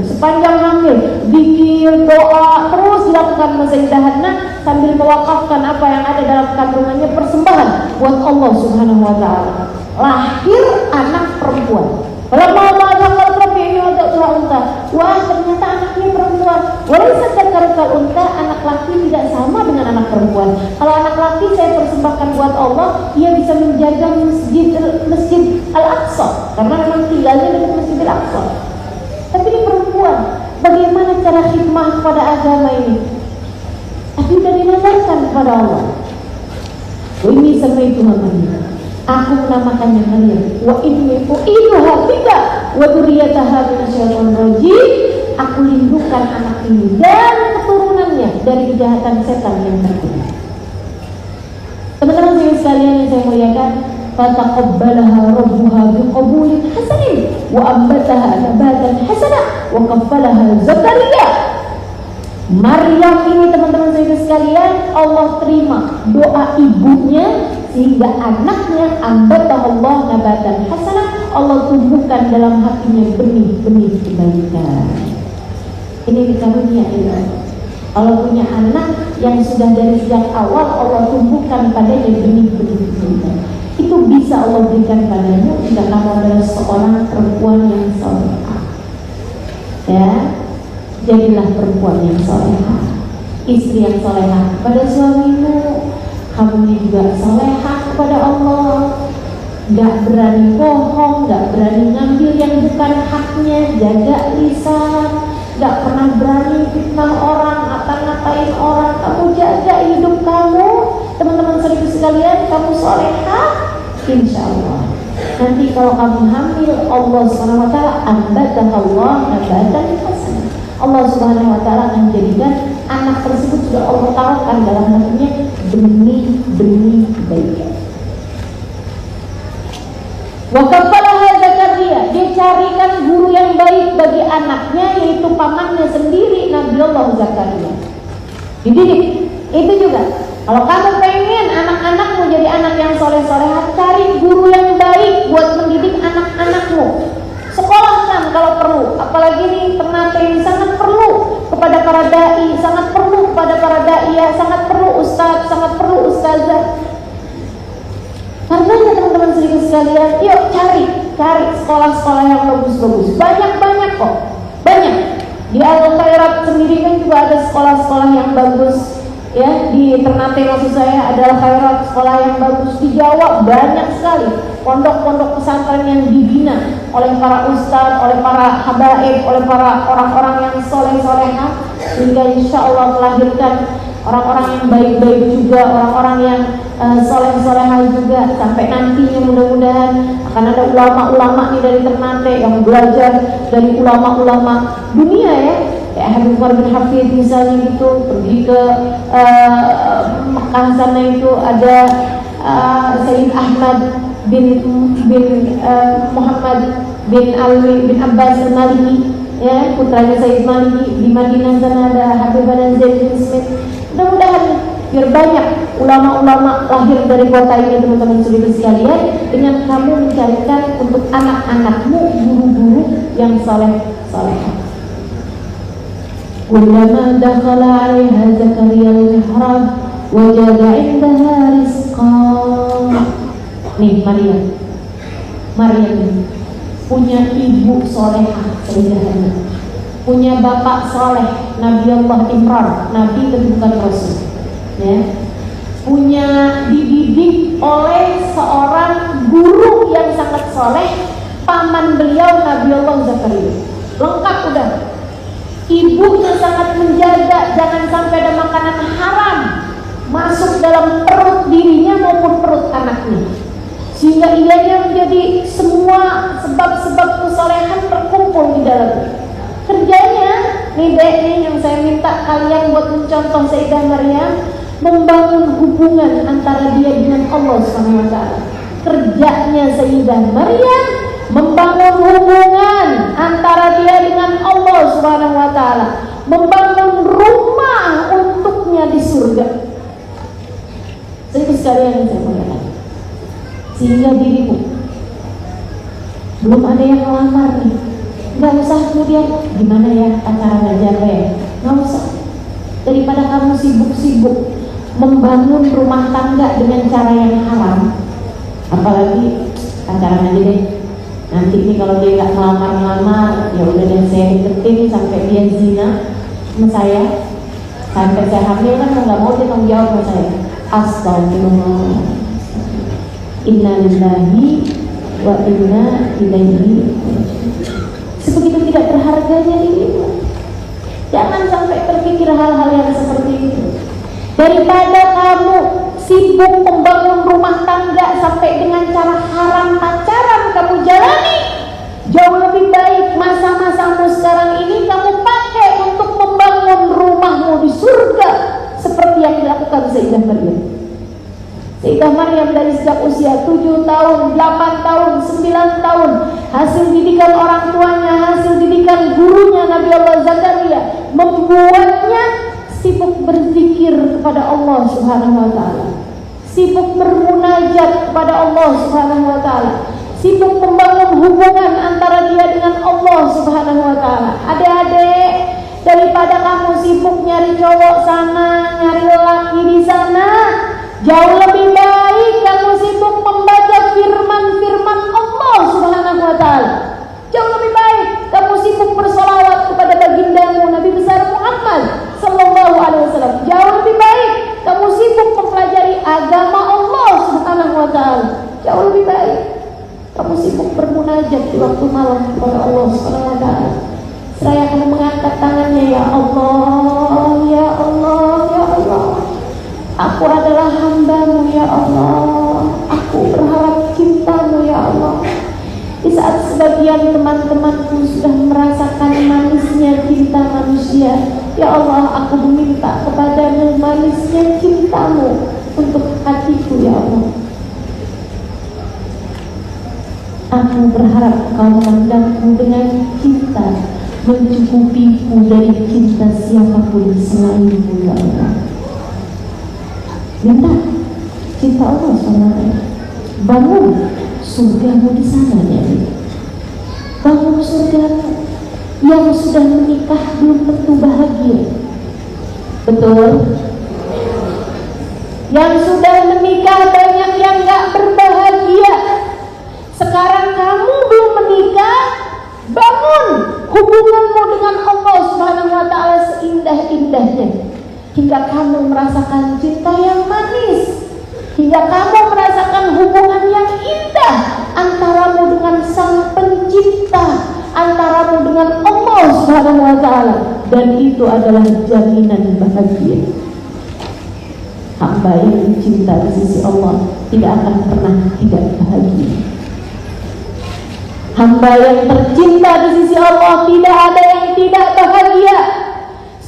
Sepanjang hamil zikir, doa terus dilakukan Sayyidah Hana sambil mewakafkan apa yang ada dalam kandungannya, persembahan buat Allah Subhanahu Wa Taala. Lahir anak perempuan. Kalau mau mengatakan Rabbi ini untuk tua unta, wah ternyata anaknya perempuan. Walau sedekar kal unta, anak laki tidak sama dengan anak perempuan. Kalau anak laki saya persembahkan buat Allah, ia bisa menjaga masjid Al-Aqsa, karena memang tinggalnya di Masjid Al-Aqsa. Tapi ini perempuan, bagaimana cara khidmah kepada agama ini? Tapi sudah dinazarkan kepada Allah. Ini sampai itu namanya. Aku menamakannya Maryam. Wa inni u'iduha bika wa dzurriyyataha minasyaitonir rajim. Aku lindungkan anak ini dan keturunannya dari kejahatan setan yang terkutuk. Teman-teman sekalian yang saya muliakan, fataqabbalaha rabbuha biqabulin hasanin wa ambataha nabatan hasana wa kaffalaha Zakaria. Maryam ini teman-teman saya sekalian, Allah terima doa ibunya sehingga anaknya ambatah Allah nabatan hasanah, Allah tumbuhkan dalam hatinya benih-benih kebaikan. Ini dikarunia Allah. Allah punya anak yang sudah dari sejak awal Allah tumbuhkan padanya benih-benih kebaikan. Itu bisa Allah berikan padanya jika kamu adalah seorang perempuan yang salehah. Ya, jadilah perempuan yang salehah, istri yang salehah kepada suamimu. Kamu juga salehah kepada Allah, gak berani bohong, gak berani ngambil yang bukan haknya, jaga lisan, gak pernah berani fitnah orang, ngata-ngatain orang. Kamu jaga hidup kamu, teman-teman saudara sekalian, kamu salehah, insya Allah. Nanti kalau kamu hamil, Allah SWT ambatah Allah nabatan hasanah. Allah Subhanahu Wa Taala akan menjadikan anak tersebut sudah Allah taruhkan dalam hatinya benih-benih kebaikan. Wa kaffalaha Zakaria, dia carikan guru yang baik bagi anaknya, yaitu pamannya sendiri, Nabi Allah Zakaria. Dididik. Itu juga. Kalau kamu pengen anak-anakmu jadi anak yang soleh-solehah, cari guru yang baik buat mendidik anak-anakmu. Sekolahkan kalau perlu, apalagi nih Ternate ini sangat perlu kepada para dai, sangat perlu kepada para daiyah, sangat perlu ustaz, sangat perlu ustazah. Karena teman-teman sedikit sekalian, yuk cari sekolah-sekolah yang bagus-bagus. Banyak kok, banyak. Di Al-Khairat sendiri kan juga ada sekolah-sekolah yang bagus. Ya, di Ternate maksud saya adalah khairat, sekolah yang bagus. Di Jawa banyak sekali pondok-pondok pesantren yang dibina oleh para ustadz, oleh para habaib, oleh para orang-orang yang soleh-solehah, sehingga insya Allah melahirkan orang-orang yang baik-baik juga, orang-orang yang soleh-solehah juga, sampai nantinya mudah-mudahan akan ada ulama-ulama nih dari Ternate yang belajar dari ulama-ulama dunia ya. Habib Umar bin Hafid misalnya gitu, pergi ke Mekah sana itu ada Sayyid Ahmad bin Muhammad bin Ali bin Abbas al-Maliki, ya, putranya Sayyid Maliki. Di Madinah sana ada Habib Zain bin Smith. Mudah-mudahan biar banyak ulama-ulama lahir dari kota ini, teman-teman saudara sekalian, dengan kamu mencarikan untuk anak-anakmu guru-guru yang saleh-saleh. Kullama dakhala 'alaiha Zakaria al-mihrab wajada 'indaha rizqan. Nih Maryam punya ibu solehah, punya bapak soleh, Nabi Allah Imran, Nabi dan bukan Rasul, ya. Punya bibi dididik oleh seorang guru yang sangat soleh, paman beliau Nabiullah Zakaria. Lengkap udah. Ibunya sangat menjaga jangan sampai ada makanan haram masuk dalam perut dirinya maupun perut anaknya, sehingga ianya menjadi semua sebab-sebab kesolehan terkumpul di dalamnya. Kerjanya nih dek nih yang saya minta kalian buat mencontoh Sayyidah Maryam, membangun hubungan antara dia dengan Allah SWT. Kerjanya Sayyidah Maryam membangun hubungan antara dia dengan Allah SWT, membangun rumah untuknya di surga. Itu sekalian yang saya mengatakan. Sehingga dirimu belum ada yang melamar nih, nggak usah kemudian gimana ya acara ngajarnya ya, nggak usah. Daripada kamu sibuk-sibuk membangun rumah tangga dengan cara yang haram, apalagi pacaran aja deh. Nanti nih kalau dia nggak melamar-lamar, ya udah deh saya deketin sampai dia zina sama saya, sampai saya hamil kan nggak mau dia tanggung jawab sama saya. Astagfirullah. Inna lillahi wa inna ilaihi. Sebegitu tidak berharganya dirimu. Jangan sampai terpikir hal-hal yang seperti itu. Daripada kamu sibuk membangun rumah tangga sampai dengan cara haram pacaran kamu jalani, jauh lebih baik masa-masamu sekarang ini kamu pakai untuk membangun rumahmu di surga seperti yang dilakukan Sayyidah Maryam. Sayyidah Maryam dari sejak usia 7 tahun, 8 tahun, 9 tahun, hasil didikan orang tuanya, hasil didikan gurunya Nabi Allah Zakaria membuatnya sibuk berzikir kepada Allah Subhanahu wa taala, sibuk bermunajat kepada Allah Subhanahu wa taala, sibuk membangun hubungan antara dia dengan Allah Subhanahu wa taala. Adik-adik, daripada kamu sibuk nyari cowok sana, nyari laki di sana, jauh lebih baik kamu sibuk membaca firman-firman Allah Subhanahu wa taala. Jauh lebih baik kamu sibuk bersolawat kepada bagindamu Nabi besar Muhammad sallallahu alaihi wasallam. Jauh lebih baik kamu sibuk mempelajari agama Allah Subhanahu wa taala. Jauh lebih baik kamu sibuk bermunajat di waktu malam kepada Allah Subhanahu wa taala. Seraya kamu mengangkat tangannya, ya Allah, ya Allah, ya Allah. Aku adalah hamba-Mu ya Allah. Aku berharap cinta-Mu ya Allah. Di saat sebagian teman-temanku sudah merasakan manisnya cinta manusia, ya Allah, aku meminta kepadamu manisnya cinta-Mu untuk hatiku ya Allah. Aku berharap Kau memandangku dengan cinta, mencukupiku dari cinta siapapun selain-Mu ya Allah. Minta cinta Allah SWT. Bangun surgamu di sana ya. Bangun surgamu. Yang sudah menikah belum tentu bahagia. Betul? Yang sudah menikah banyak yang gak berbahagia. Sekarang kamu belum menikah, bangun hubunganmu dengan Allah Subhanahu wa taala seindah-indahnya, hingga kamu merasakan cinta yang manis, hingga kamu merasakan hubungan yang indah antaramu dengan Sang Pencipta, antaramu dengan Allah Subhanahu wa taala, dan itu adalah jaminan bahagia. Hamba yang cinta di sisi Allah tidak akan pernah tidak bahagia. Hamba yang tercinta di sisi Allah tidak ada yang tidak bahagia.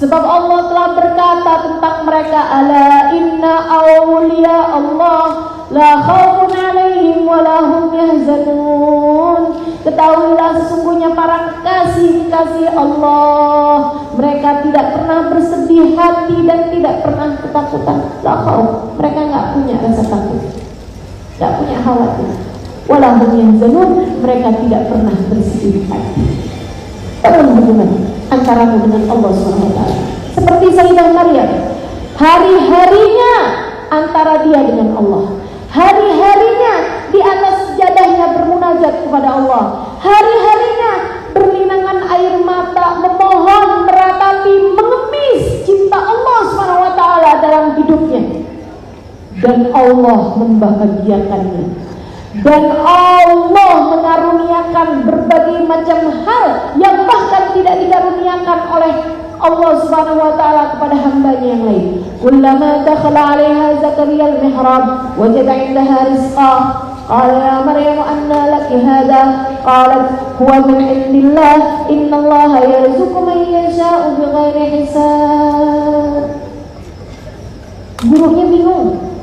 Sebab Allah telah berkata tentang mereka, ala inna awliya Allah la khawfun alaihim wa la hum yahzanun. Ketahuilah sesungguhnya para kasih-kasih Allah, mereka tidak pernah bersedih hati dan tidak pernah ketakutan. La khawf, mereka enggak punya rasa takut, enggak punya khawatir. Wa la hum yahzanun, mereka tidak pernah bersedih hati. Bangun hubungan antaramu dengan Allah SWT. Seperti Sayyidah Maryam, hari-harinya antara dia dengan Allah, hari-harinya di atas sajadahnya bermunajat kepada Allah, hari-harinya berlinangan air mata memohon, meratapi, mengemis cinta Allah SWT dalam hidupnya. dan Allah membahagiakannya, dan Allah mengaruniakan berbagai macam hal yang bahkan tidak dikaruniakan oleh Allah Subhanahu wa taala kepada hambanya yang lain. Kullama dakhala 'alaiha Zakaria al-mihrab wajada 'indaha rizqa qala ya Maryam anna laki hadha qalat huwa min 'indillah innallaha yarzuqu man yasha'u bighairi hisab. Gurunya bingung,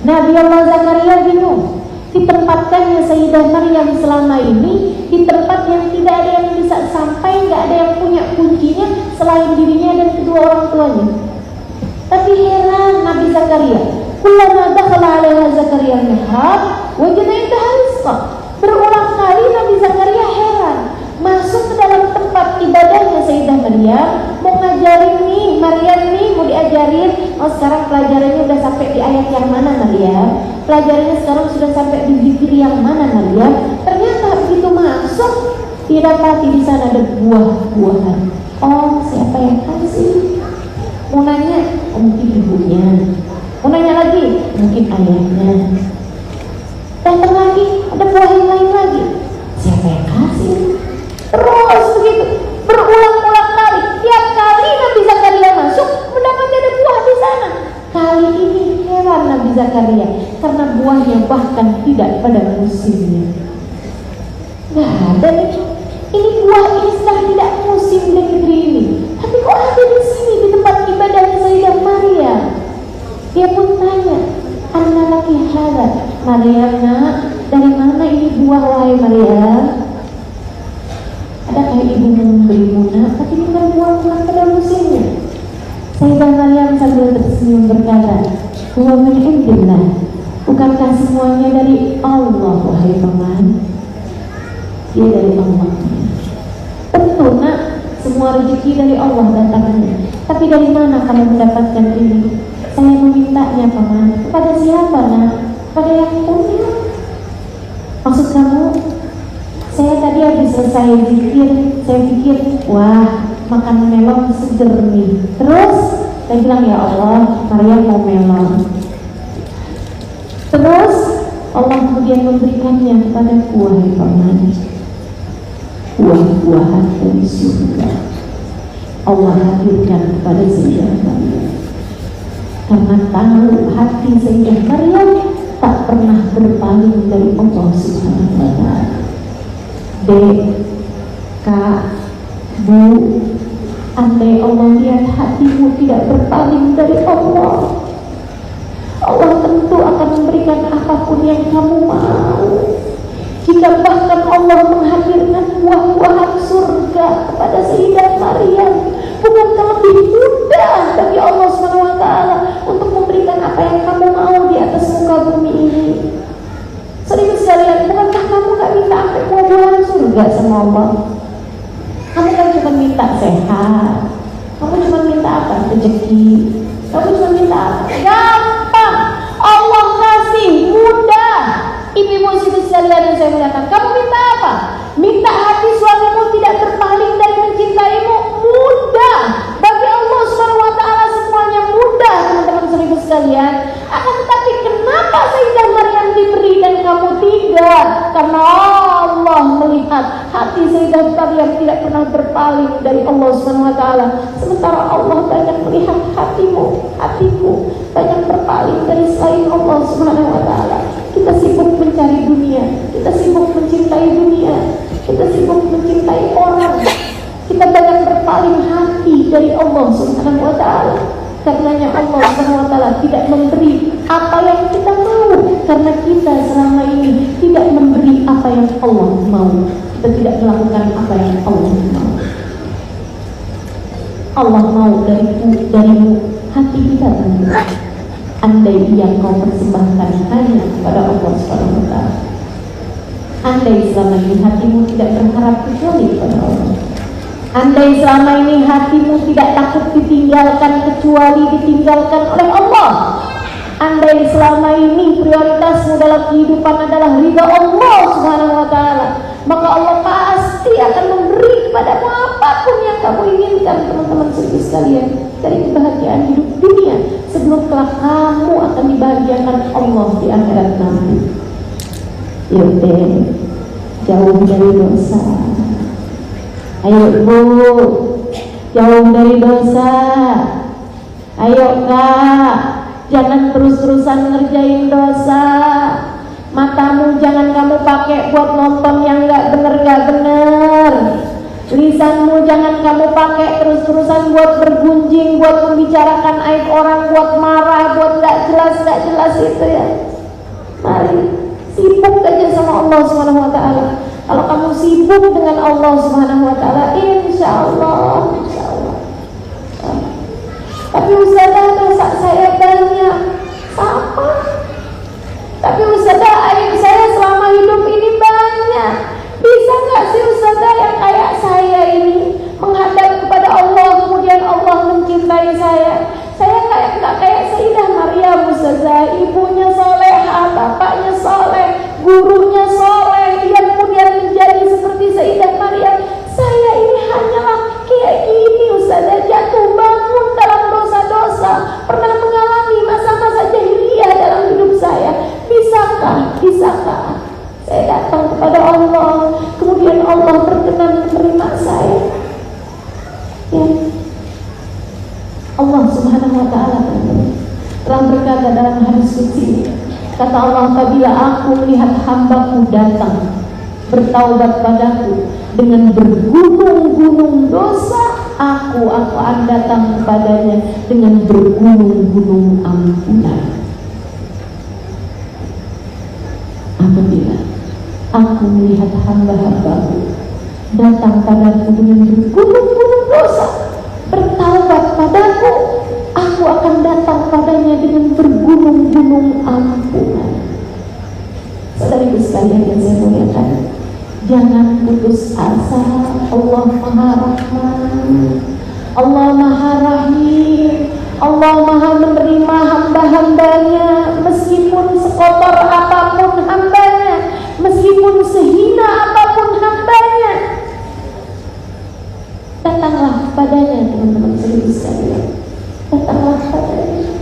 Nabi Allah Zakaria bingung. Ditempatkannya Sayyidah Maryam selama ini di tempat yang tidak ada yang bisa sampai, nggak ada yang punya kuncinya selain dirinya dan kedua orang tuanya. Tapi heran Nabi Zakaria, kullama dakhala 'alaiha Zakaria al-mihrab wajada 'indaha rizqa. Berulang kali Nabi Zakaria heran masuk ke dalam tempat ibadahnya Sayyidah Maryam, mau ngajarin nih Maryam nih, mau diajarin. Oh sekarang pelajarannya udah sampai di ayat yang mana Maryam? Pelajarannya sekarang sudah sampai di zikir yang mana Maryam? Ternyata begitu masuk didapati di sana ada buah-buahan. Oh siapa yang kasih? Mau nanya, oh, mungkin ibunya. Mau nanya lagi, mungkin ayahnya. Datang lagi, ada buah yang lain lagi. Siapa yang kasih? Terus begitu, berulang-ulang kali. Tiap kali Nabi Zakaria masuk, mendapati ada buah di sana. Kali ini heran Nabi Zakaria karena buahnya bahkan tidak pada musimnya. Nah, dan ini buah ini sedang tidak musim di negeri ini. Tapi kok ada di sini di tempat ibadahnya Sayyidah Maryam? Dia pun tanya, "Anna laki hadza?" Maryam, nak, dari mana ini buah wahai Maryam? Adakah ibu membelimu nak? Tapi ini kan buah-buah pada musimnya. Sayyidah Maryam sambil tersenyum berkata, "Huwa min indillah." Bukankah semuanya dari Allah wahai paman? Dia dari Allah. Tentu nak, semua rezeki dari Allah datangnya. Tapi dari mana kamu mendapatkan ini? Saya memintanya paman. Kepada siapa nak? Kepada yang punya. Maksud kamu? Saya tadi habis selesai zikir, saya pikir, wah makan melon seger nih. Terus saya bilang, ya Allah, Maryam mau melon. Terus Allah kemudian memberikannya kepada wahai paman, buah-buahan dari surga. Allah hadirkan kepada Sayyidah Maryam karena tahu hati Sayyidah Maryam tak pernah berpaling dari Allah Subhanahu wa ta'ala. Dek, Kak, Bu, andai Allah lihat hatimu tidak berpaling dari Allah, Allah tentu akan memberikan apapun yang kamu mau. Jika bahkan Allah menghadirkan buah-buahan surga kepada Sayyidah Maryam, bukankah lebih mudah bagi Allah SWT untuk memberikan apa yang kamu mau di atas muka bumi ini? Serius sekalian, bukankah kamu gak minta sampai buah-buahan surga sama Allah? Kamu kan cuma minta sehat, kamu cuma minta apa? Rezeki. Kamu cuma minta apa? Gampang, Allah kasih, mudah. Ibu-ibu sekalian yang saya muliakan, kamu minta apa? Minta hati suamimu tidak berpaling dari mencintaimu, mudah. Bagi Allah Subhanahu wa ta'ala semuanya mudah, teman-teman seribu sekalian. Akan tetapi kenapa Sayyidah Maryam diberi dan kamu tidak? Karena Allah melihat hati Sayyidah Maryam tidak pernah berpaling dari Allah Subhanahu wa ta'ala. Sementara Allah banyak melihat hatimu, hatiku banyak berpaling dari selain Allah Subhanahu wa ta'ala. Kita sibuk mencari dunia, kita sibuk mencintai dunia, kita sibuk mencintai orang. Kita banyak berpaling hati dari Allah Subhanahu wa ta'ala. Karenanya Allah Subhanahu wa ta'ala tidak memberi apa yang kita mau, karena kita selama ini tidak memberi apa yang Allah mau. Kita tidak melakukan apa yang Allah mau. Allah mau darimu hati kita tentu. Andai yang kau persembahkan hanya kepada Allah Subhanahu wa ta'ala. Andai selama ini hatimu tidak berharap kecuali kepada Allah. Andai selama ini hatimu tidak takut ditinggalkan kecuali ditinggalkan oleh Allah. Andai selama ini prioritasmu dalam kehidupan adalah ridha Allah Subhanahu wa ta'ala, maka Allah pasti akan memberi kepadamu apapun yang kamu inginkan, teman-teman sekalian. dari kebahagiaan hidup dunia sebelum kelak kamu akan dibahagiakan Allah di akhirat nanti. Yaudah, jauh dari dosa. Ayo Bu, jauh dari dosa. Ayo Kak, jangan terus-terusan ngerjain dosa. Matamu jangan kamu pakai buat nonton yang gak bener. Lisanmu jangan kamu pakai terus-terusan buat bergunjing, buat membicarakan aib orang, buat marah, buat gak jelas itu ya. Mari sibuk aja sama Allah Subhanahu wa ta'ala. Kalau kamu sibuk dengan Allah Subhanahu wa ta'ala, insya Allah. Tapi Ustazah, dosa saya banyak. Sama. Tapi Ustazah, aib saya selama hidup ini banyak. Bisa nggak sih Ustazah yang kayak saya ini menghadap kepada Allah, kemudian Allah mencintai saya? Saya nggak kayak Sayyidah Maryam Ustazah, ibunya solehah, bapaknya soleh, gurunya soleh, dia kemudian menjadi seperti Sayyidah Maryam. Saya ini hanyalah kayak gini Ustazah, jatuh bangun dalam dosa-dosa, pernah mengalami masa-masa jahiliyah dalam hidup saya. Bisakah saya datang kepada Allah, kemudian Allah berkenan menerima saya? Ya. Allah Subhanahu wa ta'ala telah berkata dalam hadis qudsi, kata Allah, apabila aku melihat hambaku datang bertaubat padaku dengan bergunung-gunung dosa, aku akan datang kepadanya dengan bergunung-gunung ampunan. Apabila aku melihat hamba-hambaku datang padaku dengan bergunung-gunung dosa, bertaubat padaku, aku akan datang padanya dengan bergunung-gunung ampunan. Saudariku sekalian yang saya muliakan, jangan putus asa. Allah Maha Rahman, Allah Maha Rahim, Allah Maha menerima hamba-hambanya, meskipun sekotor apapun hambanya, meskipun sehina apapun hambanya. Datanglah padanya teman-teman sekalian, datanglah padanya.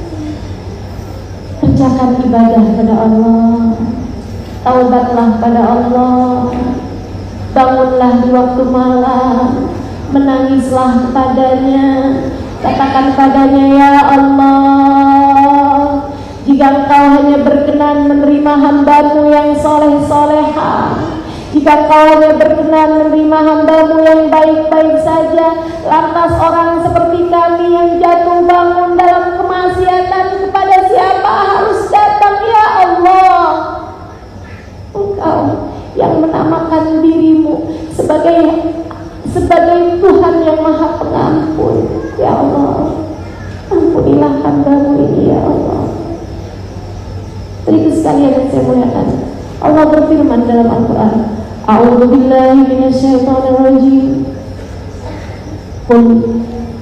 Kerjakan ibadah pada Allah, taubatlah pada Allah, bangunlah di waktu malam, menangislah padanya, katakan padanya, ya Allah, jika Engkau hanya berkenan menerima hambamu yang soleh-solehah, jika Engkau hanya berkenan menerima hambamu yang baik-baik saja, lantas orang seperti kami yang jatuh bangun dalam kemaksiatan, kepada siapa harus datang, ya Allah? Engkau yang menamakan dirimu sebagai Tuhan yang Maha Pengampun, ya Allah, ampunilah hambamu ini, ya Allah. Beriku sekalian yang saya muliakan, Allah berfirman dalam Al-Quran, A'udzu billahi minasyaitonir rajim, Qul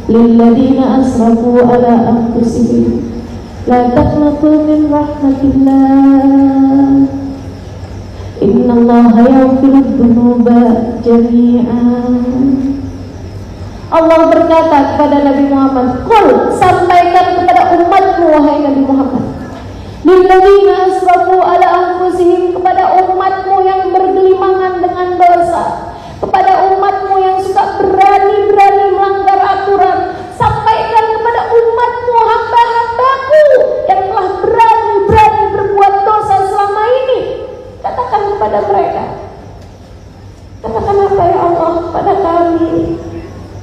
lilladzina asrafu ala anfusihim la taqnatu min rahmatillah, innallaha yaghfiru dzunuba jami'an. Allah berkata kepada Nabi Muhammad, Qul, sampaikan kepada umatmu wahai Nabi Muhammad, lilladzina asrafu ala anfusihim, kepada umatmu yang bergelimangan dengan dosa, kepada umatmu yang suka berani-berani melanggar aturan, sampaikan kepada umatmu, hamba-hambaku yang telah berani-berani berbuat dosa selama ini. Katakan kepada mereka, katakan apa ya Allah kepada kami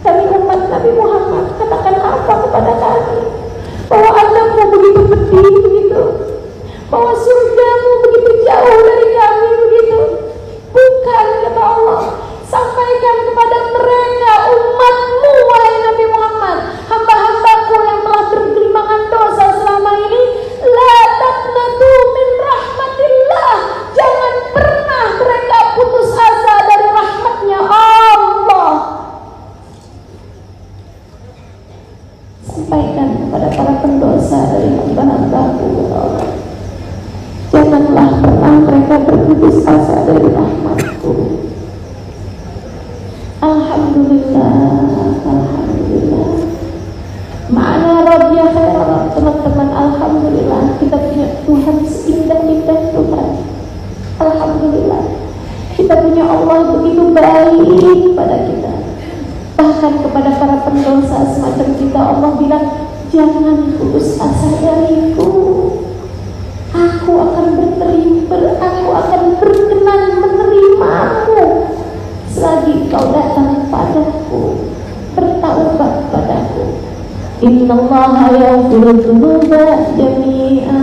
umat Nabi Muhammad, katakan apa kepada kami? Bahwa azabmu begitu pedih begitu, bahwa surgamu begitu jauh dari kami begitu. Bukan, kata Allah, sampaikan kepada mereka, umatmu wahai Nabi Muhammad, hamba-hambaku yang telah bergelimangan dosa selama ini, la taqnatu min rahmatillah, jangan pernah mereka putus asa dari rahmatnya Allah. Sampaikan kepada para pendosa dari hamba-hambaku, ya Allah, janganlah pernah mereka berputus asa dari rahmatku. Alhamdulillah, alhamdulillah. Allah begitu baik pada kita. Bahkan kepada para pendosa semacam kita Allah bilang, jangan putus asa dariku. Aku akan berkenan menerimamu selagi kau datang padaku, bertaubat padaku. Innallaha yaghfiru dzunuba jami'a.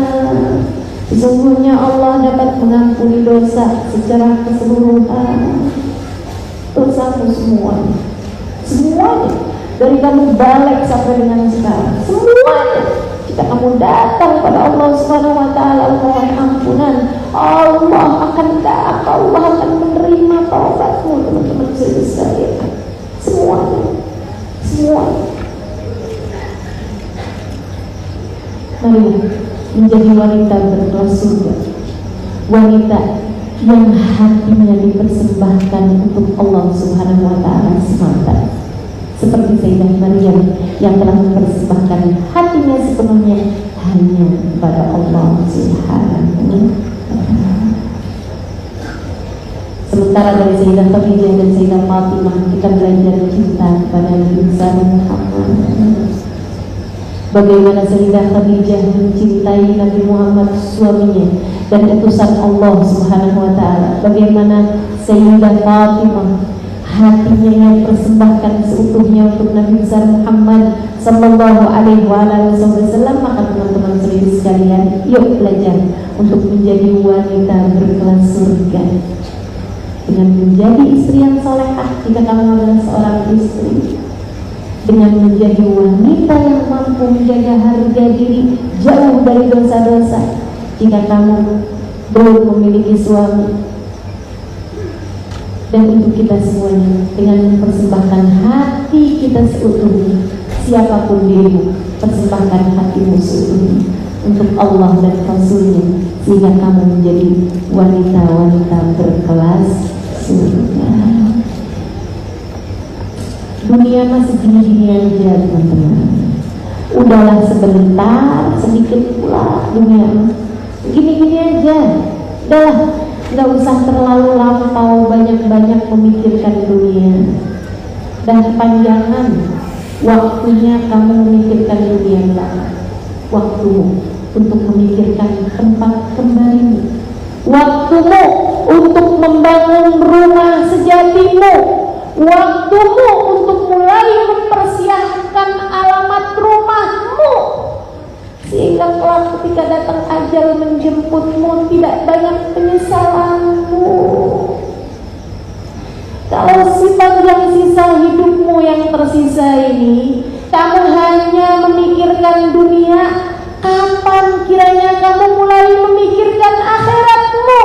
Sesungguhnya Allah dapat mengampuni dosa secara keseluruhan. Dosamu semuanya, dari kamu balik sampai dengan sekarang, semuanya. Jika kamu datang pada Allah Subhanahu wa taala mohon ampunan, Allah akan menerima taubatmu, teman-teman sekalian. Semuanya. Mari menjadi wanita berkelas surga, wanita yang hatinya dipersembahkan untuk Allah Subhanahu wa taala semata, seperti Sayyidah Maryam yang telah mempersembahkan hatinya sepenuhnya hanya kepada Allah Subhanahu wa taala. Sementara dari Sayyidah Khadijah dan Sayyidah Fatimah kita belajar cinta kepada Nabi Muhammad. Bagaimana Sayyidah Khadijah mencintai Nabi Muhammad suaminya dan utusan Allah Subhanahu wa taala. Bagaimana Sayyidah Fatimah hatinya yang persembahkan seutuhnya untuk Nabi Muhammad sallallahu alaihi wasallam. Maka teman-teman sekalian, yuk belajar untuk menjadi wanita berkelas surga dengan menjadi istri yang salehah jika kamu adalah seorang istri, dengan menjadi wanita yang mampu menjaga harga diri jauh dari dosa-dosa jika kamu belum memiliki suami. Dan untuk kita semuanya, dengan mempersembahkan hati kita seutuhnya, siapapun dirimu, persembahkan hatimu seutuhnya untuk Allah dan Rasulnya, sehingga kamu menjadi wanita-wanita berkelas surga. Dunia masih gini-gini aja teman-teman. Udahlah sebentar, sedikit pula dunia gini-gini aja. Udahlah, gak usah terlalu lampau banyak-banyak memikirkan dunia. Dan kepanjangan waktunya kamu memikirkan dunia belakang. Waktumu untuk memikirkan tempat kembalimu. Waktumu untuk membangun rumah sejatimu. Waktumu untuk mulai mempersiapkan alamat rumahmu, sehingga kelak ketika datang ajal menjemputmu tidak banyak penyesalanmu. Kalau sepanjang sisa hidupmu yang tersisa ini kamu hanya memikirkan dunia, kapan kiranya kamu mulai memikirkan akhiratmu?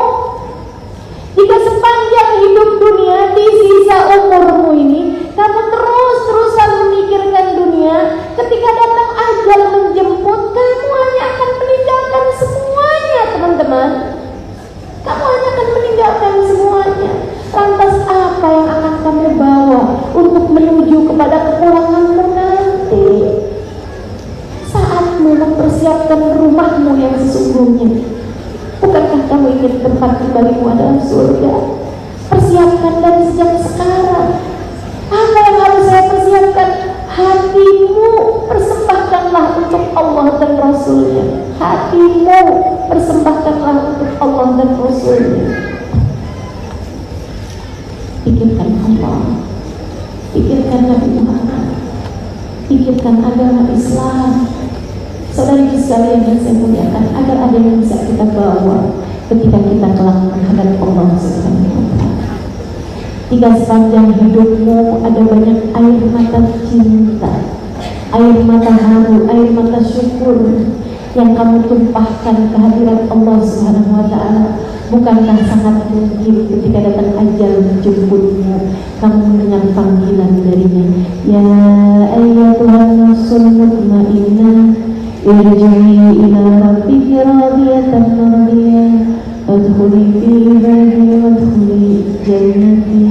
Jika sepanjang hidup dunia di sisa umurmu ini kamu terus-terusan memikirkan dunia, ketika datang ajal menjemput kamu hanya akan meninggalkan semuanya, teman-teman. Kamu hanya akan meninggalkan semuanya. Lantas apa yang akan kamu bawa untuk menuju kepada kepulanganmu nanti? Saatmu mempersiapkan rumahmu yang sesungguhnya. Bukankah kamu ingin tempat kembalimu adalah surga? Persiapkan dari sejak sekarang. Apa yang harus saya persiapkan? Hatimu persembahkanlah untuk Allah dan Rasulnya. Hatimu persembahkanlah untuk Allah dan Rasulnya. Pikirkan Allah, pikirkan Nabi Muhammad, pikirkan agama Islam. Saudari sekalian yang saya muliakan, agar ada yang bisa kita bawa ketika kita kelak menghadap Allah Subhanahu wa taala. Jika sepanjang hidupmu ada banyak air mata cinta, air mata haru, air mata syukur yang kamu tumpahkan kehadiran Allah Subhanahu wa taala, bukankah sangat mungkin ketika datang ajal menjemputmu kamu mendengar panggilan darinya, ya ayyatuhan nafsul mutmainnah irji'i ila rabbiki radiyatan mardiyah adkhuli fi ibadi wadkhuli jannati.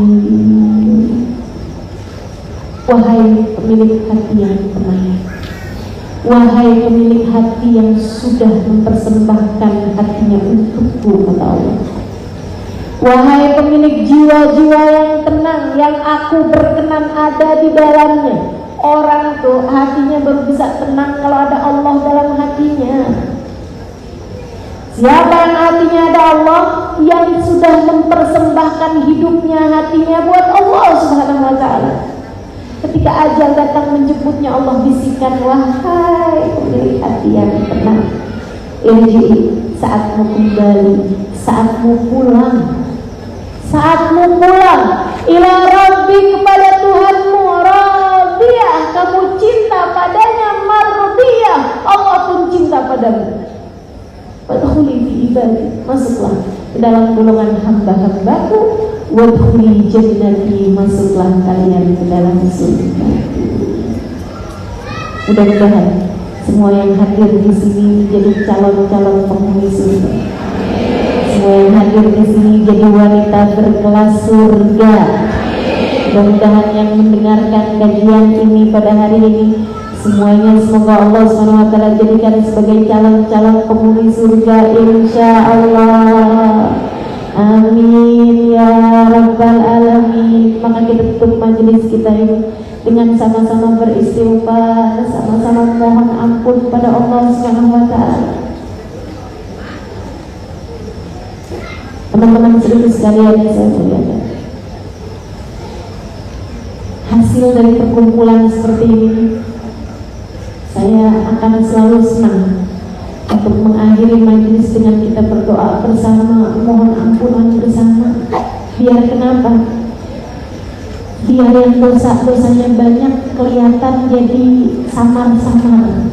Wahai pemilik hati yang tenang, wahai pemilik hati yang sudah mempersembahkan hatinya untukku, kata Allah, Wahai pemilik jiwa-jiwa yang tenang, yang aku berkenan ada di dalamnya. Orang tuh hatinya baru bisa tenang kalau ada Allah dalam hatinya. Siapa yang hatinya ada Allah, yang sudah mempersembahkan hidupnya, hatinya buat Allah Subhanahu wa ta'ala. Ketika ajal datang menjemputnya, Allah bisikan, wahai pemilik hati yang tenang, irji, saatmu kembali, saatmu pulang, saatmu pulang ila Rabbi, kepada Tuhanmu. Radiyah, kamu cinta padanya, mardiyah, Allah pun cinta padamu. Wadkhuli fi ibadi, masuklah ke dalam golongan hamba-hambaku. Wadkhuli jannati, masuklah kalian ke dalam surga. Mudah-mudahan semua yang hadir di sini jadi calon-calon penghuni surga. Semua yang hadir di sini jadi wanita berkelas surga. Mudah-mudahan yang mendengarkan kajian ini pada hari ini, semuanya semoga Allah SWT jadikan sebagai calon-calon penghuni surga, insya Allah. Amin ya rabbal alamin. Maka kita tutup majelis kita ini dengan sama-sama beristighfar, sama-sama mohon ampun pada Allah SWT. Teman-teman serius sekalian yang saya muliakan, hasil dari perkumpulan seperti ini, saya akan selalu senang untuk mengakhiri majelis dengan kita berdoa bersama, mohon ampunan bersama. Biar kenapa? Biar yang dosa-dosanya banyak kelihatan jadi samar-samar.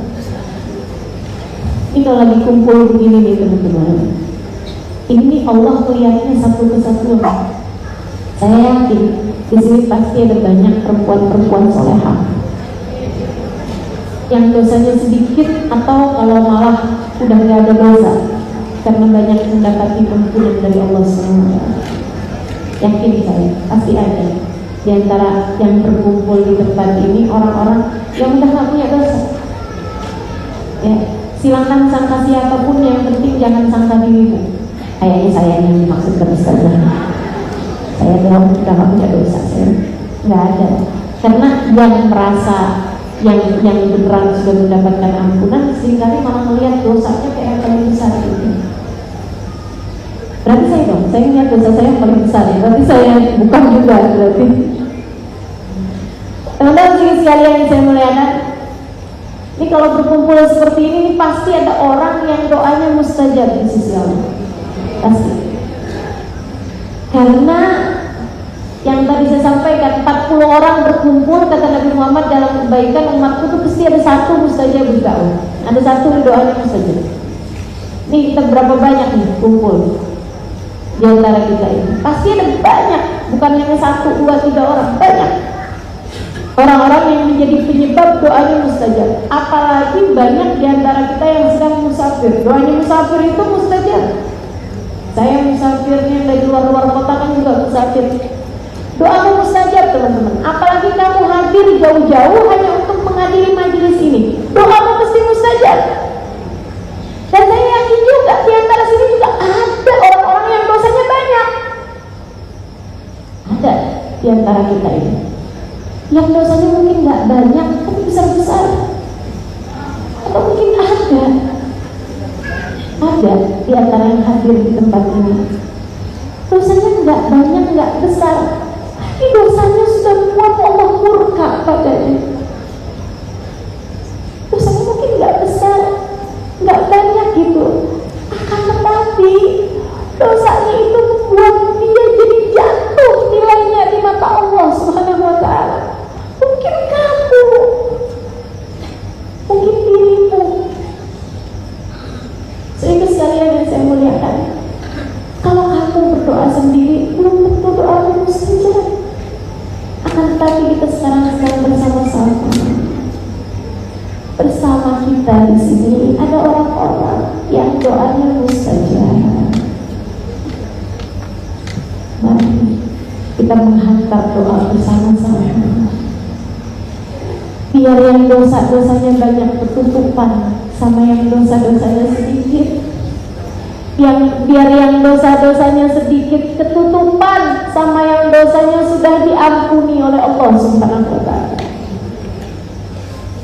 Ini kalau lagi kumpul begini nih teman-teman, ini Allah melihatnya satu kesatuan. Saya yakin di sini pasti ada banyak perempuan-perempuan solehah yang dosanya sedikit, atau kalau malah udah gak ada dosa karena banyak mendapati ampunan dari Allah SWT. Yakin saya pasti ada di antara yang berkumpul di tempat ini orang-orang yang udah gak punya dosa. Ya, silakan sangka siapapun, yang penting jangan sangka dirimu. Kayaknya saya yang dimaksudkan Ustazah. Saya bilang udah gak punya dosa, saya nggak ada. Karena yang merasa yang beneran sudah mendapatkan ampunan seringkali malah melihat dosanya kayak yang paling besar gitu. Berarti saya dong, saya melihat dosa saya yang paling besar ya. Berarti saya bukan juga berarti. Teman-teman sekalian yang saya muliakan, ini kalau berkumpul seperti ini pasti ada orang yang doanya mustajab di sisi Allah. Pasti. Karena yang tadi saya sampaikan, 40 orang berkumpul, kata Nabi Muhammad, dalam kebaikan umatku itu pasti ada satu mustajab berdoa. Ada satu doanya mustajab. Nih kita berapa banyak nih kumpul di antara kita ini? Pasti ada banyak, bukan hanya 1, 2, 3 orang, banyak orang-orang yang menjadi penyebab doanya mustajab. Apalagi banyak di antara kita yang sedang musafir, doanya musafir itu mustajab. Saya musafirnya dari luar kota kan juga musafir. Doamu mustajab teman-teman. Apalagi kamu hadir jauh-jauh hanya untuk menghadiri majelis ini, doamu pasti mustajab. Dan saya yakin juga di antara sini juga ada orang-orang yang dosanya banyak. Ada di antara kita ini yang dosanya mungkin nggak banyak tapi besar-besar. Atau mungkin ada di antara yang hadir di tempat ini dosanya nggak banyak, nggak besar, tapi dosanya sudah membuat Allah murka padanya. Dosanya mungkin nggak besar, nggak banyak gitu, akan tetapi dosanya itu membuat dia jadi jatuh nilainya di mata Allah Subhanahu wa ta'ala. Mungkin kamu, mungkin dirimu. Sehingga sekalian yang saya muliakan, kalau kamu berdoa sendiri belum tentu doamu mustajab. Akan tetapi kita sekarang bersama-sama, bersama kita di sini ada orang-orang yang doanya mustajab. Mari kita menghantar doa bersama-sama. Biar yang dosa-dosanya banyak bertutupan sama yang dosa-dosanya sedikit. biar yang dosa-dosanya sedikit ketutupan sama yang dosanya sudah diampuni oleh Allah Subhanahu wa ta'ala.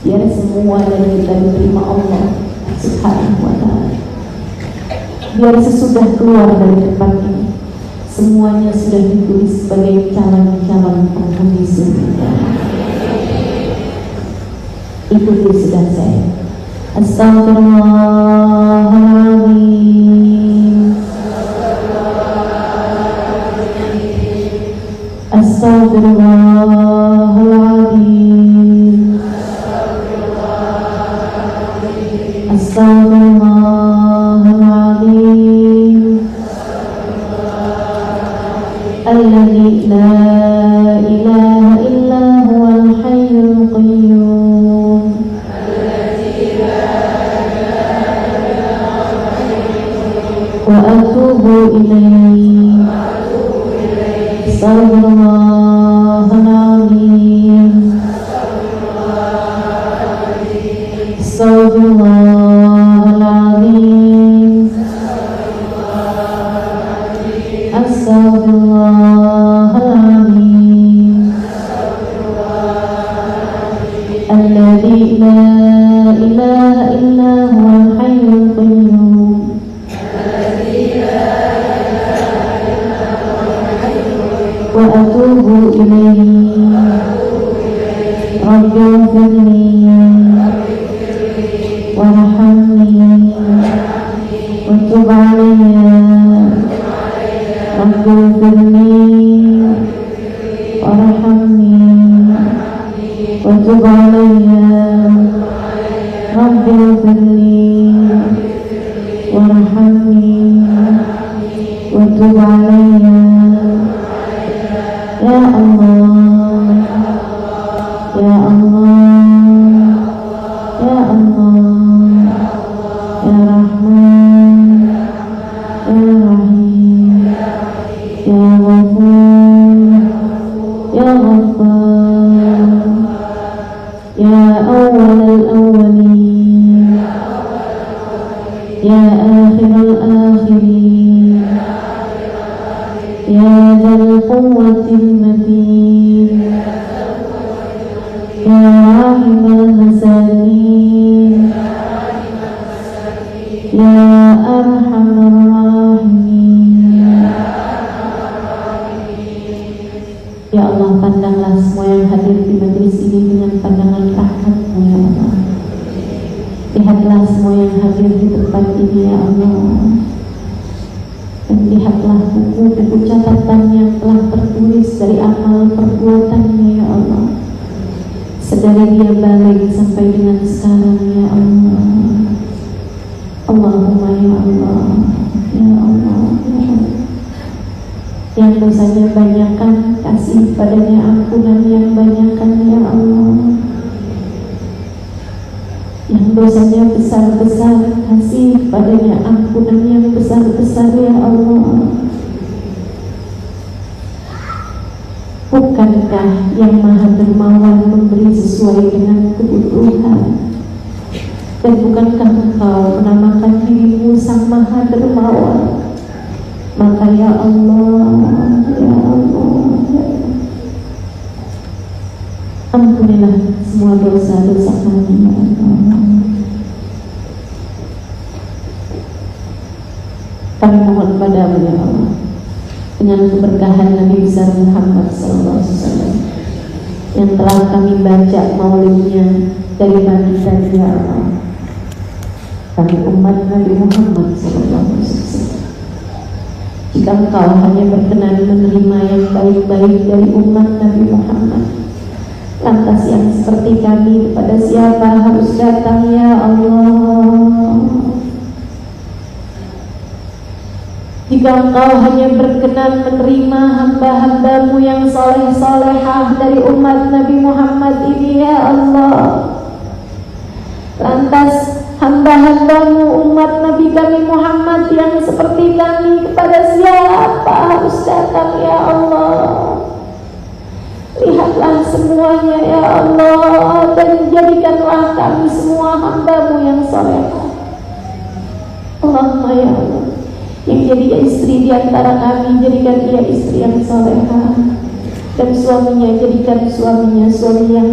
Biar semua dari kita diterima Allah Subhanahu wa ta'ala. Biar sesudah keluar dari tempat ini semuanya sudah ditulis sebagai calon-calon penghuni surga. Ikuti sudah saya. Astagfirullahaladzim. Astagfirullahaladzim. Astagfirullahaladzim. Alladzi la ilaha illa huwal hayyul qayyum. Wa atubu ilaihi. Astagfirullahaladzim. Astagfirullahaladzim. Astagfirullahaladzim. Alladzi la ilaha illa huwal hayyul qayyum. Wa atubu ilaihi. Rabbighfirli warhamni wa tub alayya. Rabbighfirli warhamni wa tub alayya. Rabbighfirli warhamni wa tub alayya. Ya Allah, ya Allah, ya Allah, ya Rahman, ya Rahim, ya Ghafur, ya Ghaffar, ya Awwal al-awwalin, ya Akhir al-akhirin, ya Dzal Quwwatil Matin, ya Rahim al-Masakin, ya Arhamar Rahimin. Ya Allah, pandanglah semua yang hadir di majelis ini dengan pandangan rahmat-Mu ya Allah. Lihatlah semua yang hadir di tempat ini ya Allah. Dan lihatlah buku-buku catatan yang telah tertulis dari amal perbuatannya ya Allah, sedari dia balik sampai dengan sekarang ya Allah. Allahumma ya Allah, ya Allah, ya Allah. Yang dosanya banyakkan, kasih padanya ampunan yang banyakkan ya Allah. Yang dosanya besar-besar, kasih padanya ampunan yang besar-besar ya Allah. Bukankah yang Maha Dermawan memberi sesuai dengan kebutuhan? Dan bukankah Engkau menamakan dirimu Sang Maha Dermawan? Maka ya Allah, ya Allah, ya Allah, ampunilah semua dosa-dosa kami ya Allah. Kami mohon padamu ya Allah, dengan keberkahan Nabi besar Muhammad SAW yang telah kami baca maulidnya dari baginda ya Allah. Kami umat Nabi Muhammad SAW, jika Engkau hanya berkenan menerima yang baik-baik dari umat Nabi Muhammad, lantas yang seperti kami kepada siapa harus datang ya Allah? Jika Engkau hanya berkenan menerima hamba-hambamu yang soleh-solehah dari umat Nabi Muhammad ini ya Allah, lantas hamba-hambamu umat Nabi kami Muhammad yang seperti kami kepada siapa harus datang ya Allah? Lihatlah semuanya ya Allah, dan jadikanlah kami semua hamba-Mu yang soleh. Allahumma ya Allah, Yang jadi istri di antara kami, jadikan ia istri yang salehah, dan suaminya jadikan suami yang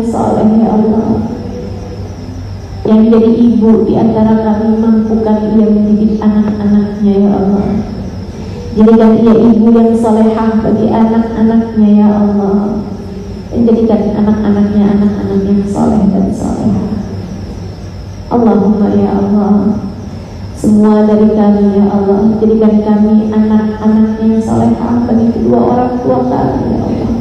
saleh ya Allah. Yang jadi ibu di antara kami, mampukan ia mendidik anak-anaknya ya Allah. Jadikan ia ibu yang salehah bagi anak-anaknya ya Allah, dan jadikan anak-anaknya anak-anak yang saleh dan salehah. Allahumma ya Allah, semua dari kami ya Allah, jadikan kami anak-anak yang salehah bagi kedua orang tua kami ya Allah.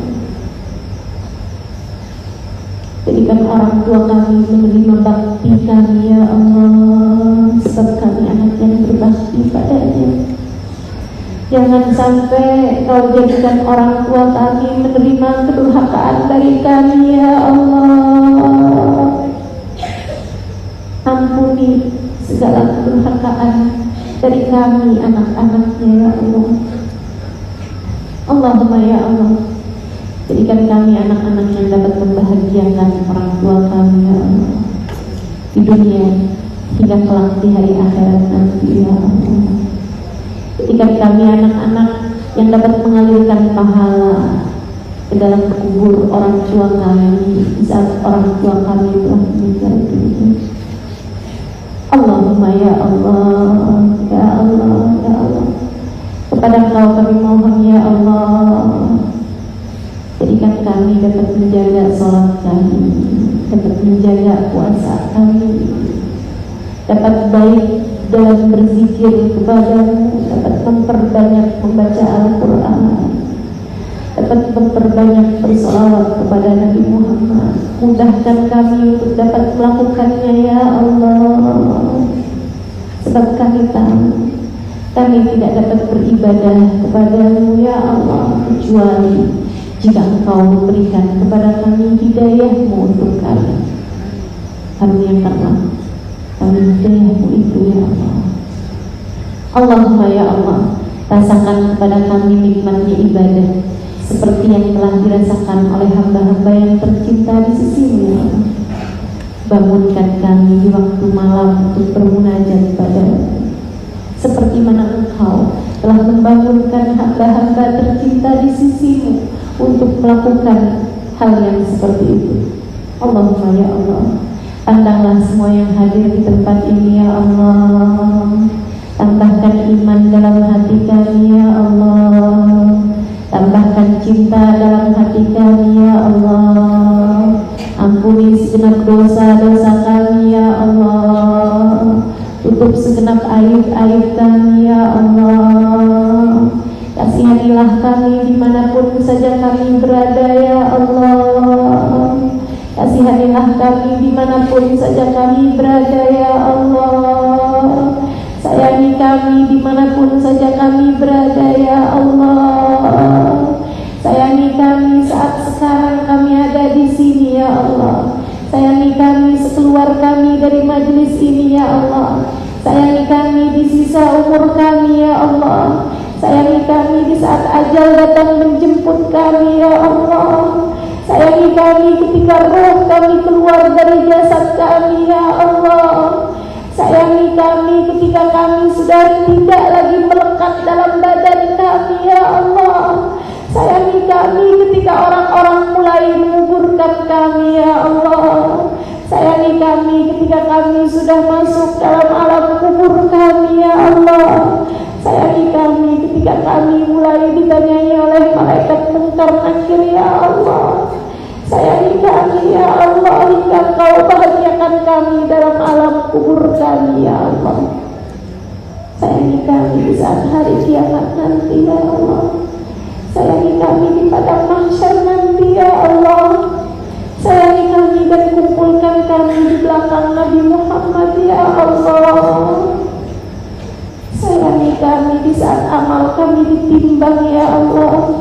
Jadikan orang tua kami menerima bakti kami ya Allah, sebab kami anak yang berbakti padanya. Jangan sampai Kau jadikan orang tua kami menerima kedurhakaan dari kami ya Allah. Ampuni segala kedurhakaan dari kami anak-anaknya ya Allah. Allahumma ya Allah, jadikan kami anak-anak yang dapat membahagiakan orang tua kami ya Allah, di dunia hingga kelak di hari akhirat nanti ya Allah. Jadikan kami anak-anak yang dapat mengalirkan pahala ke dalam kubur orang tua kami saat orang tua kami telah meninggal dunia. Allahumma ya Allah, ya Allah, ya Allah, kepada Kau kami mohon ya Allah, jadikan kami dapat menjaga sholat kami, dapat menjaga puasa kami, dapat baik dalam berzikir kepadamu, dapat memperbanyak membaca Al-Quran, dapat memperbanyak bersolawat kepada Nabi Muhammad. Mudahkan kami untuk dapat melakukannya ya Allah, sebab kami tahu kami tidak dapat beribadah kepadamu ya Allah kecuali jika Engkau memberikan kepada kami hidayahmu untuk kami. Karuniakanlah kami hidayahmu itu ya Allah. Allahumma ya Allah, rasakan kepada kami nikmatnya ibadah seperti yang telah dirasakan oleh hamba-hamba yang tercinta di sisi-Mu ya Allah. Bangunkan kami di waktu malam untuk bermunajat padamu, seperti mana Engkau telah membangunkan hamba-hamba tercinta di sisi-Mu untuk melakukan hal yang seperti itu. Allahumma ya Allah, pandanglah semua yang hadir di tempat ini ya Allah. Tambahkan iman dalam hati kami ya Allah, tambahkan cinta dalam hati kami ya Allah. Ampuni segenap dosa-dosa kami ya Allah, tutup segenap aib-aib kami ya Allah. Kasihanilah kami dimanapun saja kami berada ya Allah. Kasihanilah kami dimanapun saja kami berada ya Allah. Sayangi kami dimanapun saja kami berada ya Allah. Sayangi kami saat sekarang kami ada di sini ya Allah. Sayangi kami sekeluar kami dari majelis ini ya Allah. Sayangi kami di sisa umur kami ya Allah. Sayangi kami di saat ajal datang menjemput kami ya Allah. Sayangi kami ketika roh kami keluar dari jasad kami ya Allah. Sayangi kami ketika kami sudah tidak lagi melekat dalam badan kami ya Allah. Sayangi kami ketika orang-orang mulai menguburkan kami ya Allah. Sayangi kami ketika kami sudah masuk dalam alam kubur kami ya Allah. Sayangi kami ketika kami mulai ditanyai oleh malaikat mungkar nakir ya Allah. Sayangi kami ya Allah hingga Kau bahagiakan kami dalam alam kubur kami ya Allah. Sayangi kami di saat hari kiamat nanti ya Allah. Sayangi kami di padang mahsyar nanti ya Allah. Sayangi kami dan kumpulkan kami di belakang Nabi Muhammad ya Allah. Sayangi kami di saat amal kami ditimbang ya Allah.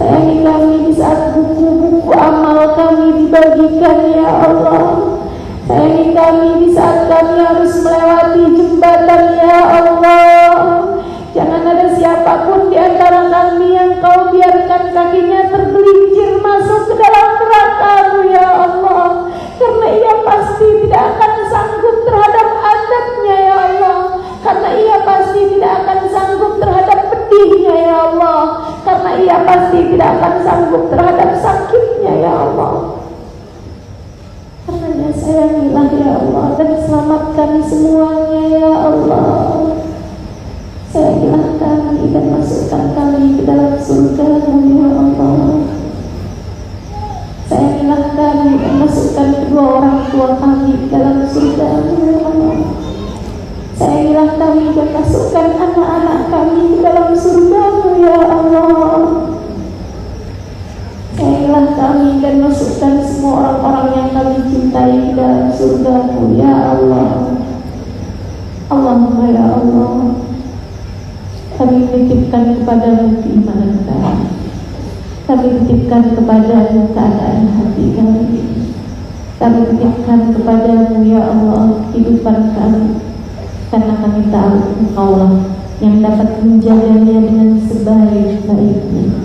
Sayangi kami di saat buku-buku amal kami dibagikan ya Allah. Sayangi kami di saat kami harus melewati jembatan ya Allah. Jangan ada siapapun di antara kami yang Kau biarkan kakinya tergelincir masuk ke dalam neraka-Mu ya Allah. Karena ia pasti tidak akan sanggup terhadap adabnya ya Allah. Karena ia pasti tidak akan sanggup ya Allah, karena ia pasti tidak akan sanggup terhadap sakitnya ya Allah. Karenanya sayangilah ya Allah dan selamatkan semuanya ya Allah. Sayangilah kami dan masukkan kami ke dalam surga-Mu ya Allah. Sayangilah kami dan masukkan kedua orang tua kami ke dalam surga-Mu ya Allah. Sayangilah kami dan masukkan anak-anak kami ke dalam surga-Mu ya Allah. Sayangilah kami dan masukkan semua orang-orang yang kami cintai ke dalam surga-Mu ya Allah. Allahumma ya Allah, kami titipkan kepadamu keimanan kami. Kami titipkan kepadamu keadaan hati kami. Kami titipkan kepadamu ya Allah kehidupan kami, karena kami tahu Engkaulah yang dapat menjaganya dengan sebaik-baiknya.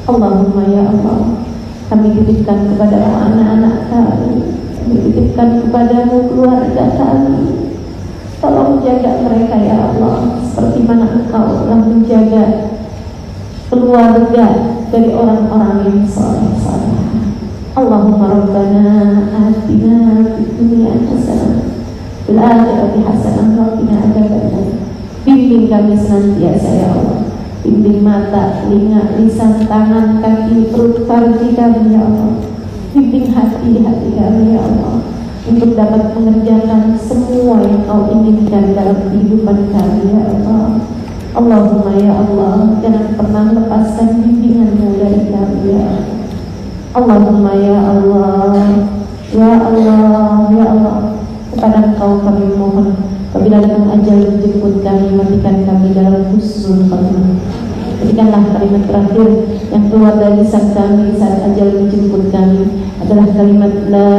Allahumma ya Allah, kami titipkan kepadamu anak-anak kami. Kami titipkan kepadamu keluarga kami. Tolong jaga mereka ya Allah, seperti mana Engkau telah menjaga keluarga dari orang-orang yang saleh-saleh. Allahumma rabbana atina fid dunya hasanah fil akhirati hasanah wa qina adzabannar. Bimbing kami senantiasa ya Allah, bimbing mata, telinga, lisan, tangan, kaki, perut, farji kami ya Allah. Bimbing hati-hati kami ya Allah, untuk dapat mengerjakan semua yang Kau inginkan dalam kehidupan kami ya Allah. Allahumma ya Allah, jangan pernah lepaskan bimbingan-Mu dari kami ya Allah. Allahumma ya Allah, ya Allah, ya Allah, kepada Engkau kami mohon, apabila datang ajal menjemput kami, matikan kami dalam husnul khatimah. Berikanlah kalimat terakhir yang keluar dari lisan kami saat ajal menjemput kami adalah kalimat la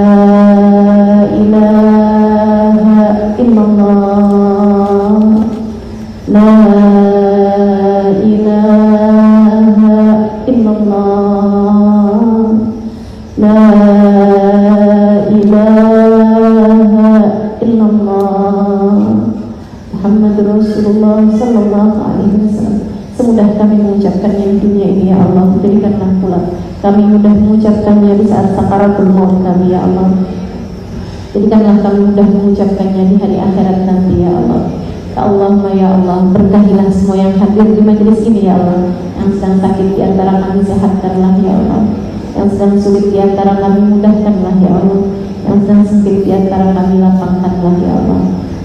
ilaha illallah, la ilaha illallah, la ilaha illallah, Muhammad Rasulullah sallallahu alaihi wasallam. Semudah kami mengucapkannya di dunia ini ya Allah, jadikanlah pula kami mudah mengucapkannya di saat sakaratul maut kami ya Allah. Jadikanlah kami mudah mengucapkannya di hari akhirat nanti ya Allah. Ya Allahumma ya Allah, berkahilah semua yang hadir di majelis ini ya Allah. Yang sedang sakit di antara kami sehatkanlah ya Allah. Yang sedang sulit di antara kami mudahkanlah ya Allah. Yang sedang sempit di antara kami lapangkanlah ya Allah.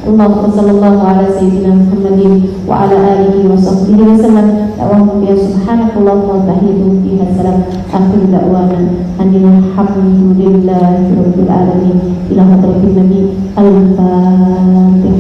Allahumma sallallahu ala sayyidina Muhammadin wa ala alihi wa sahbihi wa sallam. Da'wahum biya subhanakallahumma wa tahiyyatuhum fiha salam. Akhir da'wana alhamdulillahi rabbil alamin. Ila hadratin nabi al-fatihah.